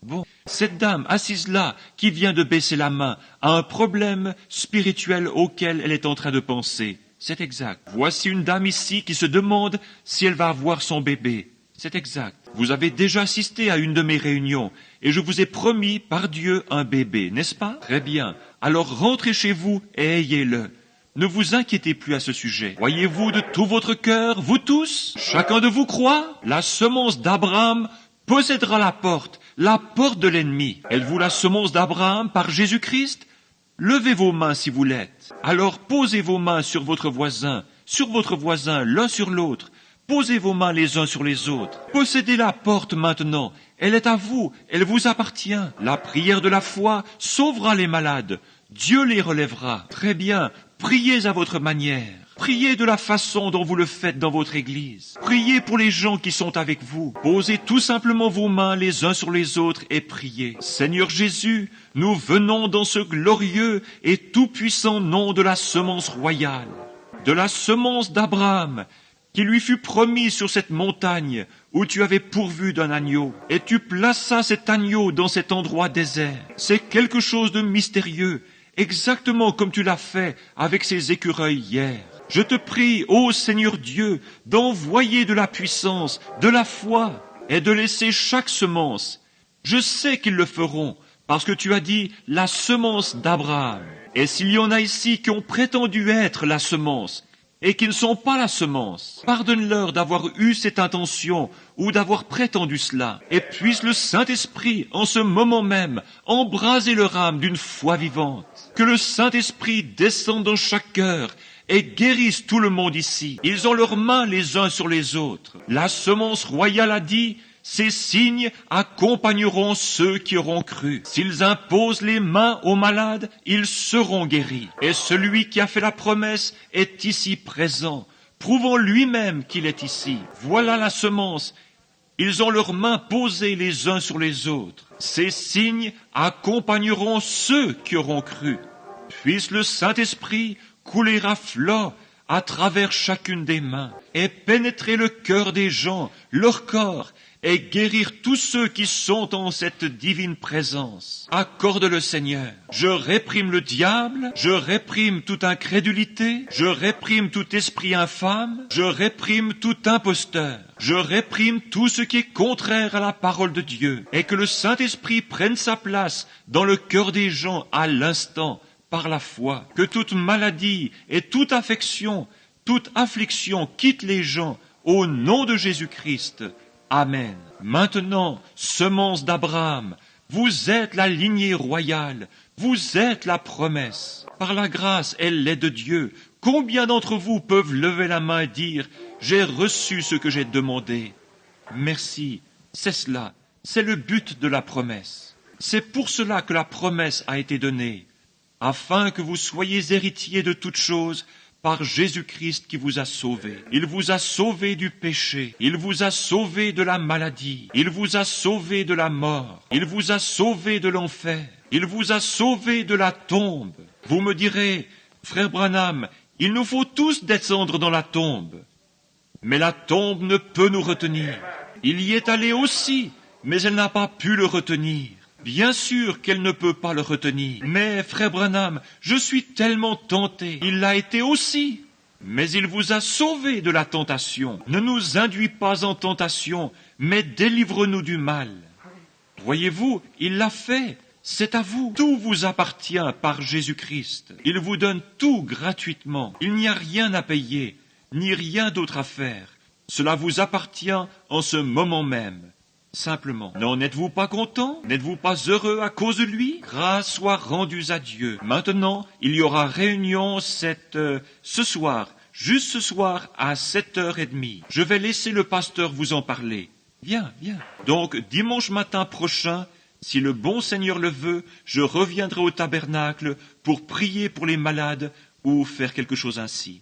[SPEAKER 1] Bon, cette dame assise là, qui vient de baisser la main, a un problème spirituel auquel elle est en train de penser. C'est exact. Voici une dame ici qui se demande si elle va avoir son bébé. C'est exact. Vous avez déjà assisté à une de mes réunions et je vous ai promis par Dieu un bébé, n'est-ce pas? Très bien. Alors rentrez chez vous et ayez-le. Ne vous inquiétez plus à ce sujet. Croyez-vous de tout votre cœur, vous tous? Chacun de vous croit? La semence d'Abraham possédera la porte de l'ennemi. Êtes-vous la semence d'Abraham par Jésus-Christ? Levez vos mains si vous l'êtes. Alors posez vos mains sur votre voisin, l'un sur l'autre. Posez vos mains les uns sur les autres. Possédez la porte maintenant. Elle est à vous, elle vous appartient. La prière de la foi sauvera les malades. Dieu les relèvera. Très bien, priez à votre manière. Priez de la façon dont vous le faites dans votre église. Priez pour les gens qui sont avec vous. Posez tout simplement vos mains les uns sur les autres et priez. Seigneur Jésus, nous venons dans ce glorieux et tout-puissant nom de la semence royale, de la semence d'Abraham, qui lui fut promis sur cette montagne où tu avais pourvu d'un agneau, et tu plaças cet agneau dans cet endroit désert. C'est quelque chose de mystérieux, exactement comme tu l'as fait avec ces écureuils hier. Je te prie, ô Seigneur Dieu, d'envoyer de la puissance, de la foi, et de laisser chaque semence. Je sais qu'ils le feront, Parce que tu as dit la semence d'Abraham. Et s'il y en a ici qui ont prétendu être la semence et qui ne sont pas la semence, pardonne-leur d'avoir eu cette intention ou d'avoir prétendu cela. Et puisse le Saint-Esprit, en ce moment même, embraser leur âme d'une foi vivante. Que le Saint-Esprit descende dans chaque cœur et guérisse tout le monde ici. Ils ont leurs mains les uns sur les autres. La semence royale a dit: ces signes accompagneront ceux qui auront cru. S'ils imposent les mains aux malades, ils seront guéris. Et celui qui a fait la promesse est ici présent, prouvant lui-même qu'il est ici. Voilà la semence. Ils ont leurs mains posées les uns sur les autres. Ces signes accompagneront ceux qui auront cru. Puisse le Saint-Esprit couler à flot à travers chacune des mains et pénétrer le cœur des gens, leur corps, et guérir tous ceux qui sont en cette divine présence. Accorde-le, Seigneur. Je réprime le diable, je réprime toute incrédulité, je réprime tout esprit infâme, je réprime tout imposteur, je réprime tout ce qui est contraire à la parole de Dieu, et que le Saint-Esprit prenne sa place dans le cœur des gens à l'instant, par la foi. Que toute maladie et toute affection, toute affliction quitte les gens au nom de Jésus-Christ. Amen. Maintenant, semence d'Abraham, vous êtes la lignée royale, vous êtes la promesse. Par la grâce, elle est de Dieu. Combien d'entre vous peuvent lever la main et dire: j'ai reçu ce que j'ai demandé? Merci, c'est cela, c'est le but de la promesse. C'est pour cela que la promesse a été donnée, afin que vous soyez héritiers de toutes choses, par Jésus-Christ qui vous a sauvés. Il vous a sauvés du péché. Il vous a sauvés de la maladie. Il vous a sauvés de la mort. Il vous a sauvés de l'enfer. Il vous a sauvés de la tombe. Vous me direz: frère Branham, il nous faut tous descendre dans la tombe. Mais la tombe ne peut nous retenir. Il y est allé aussi, mais elle n'a pas pu le retenir. Bien sûr qu'elle ne peut pas le retenir. Mais, frère Branham, je suis tellement tenté. Il l'a été aussi. Mais il vous a sauvés de la tentation. Ne nous induis pas en tentation, mais délivre-nous du mal. Voyez-vous, il l'a fait. C'est à vous. Tout vous appartient par Jésus-Christ. Il vous donne tout gratuitement. Il n'y a rien à payer, ni rien d'autre à faire. Cela vous appartient en ce moment même. Simplement. N'en êtes-vous pas content? N'êtes-vous pas heureux à cause de lui? Grâce soit rendue à Dieu. Maintenant, il y aura réunion ce soir, juste ce soir à 7h30. Je vais laisser le pasteur vous en parler. Viens. Donc, dimanche matin prochain, si le bon Seigneur le veut, je reviendrai au tabernacle pour prier pour les malades ou faire quelque chose ainsi.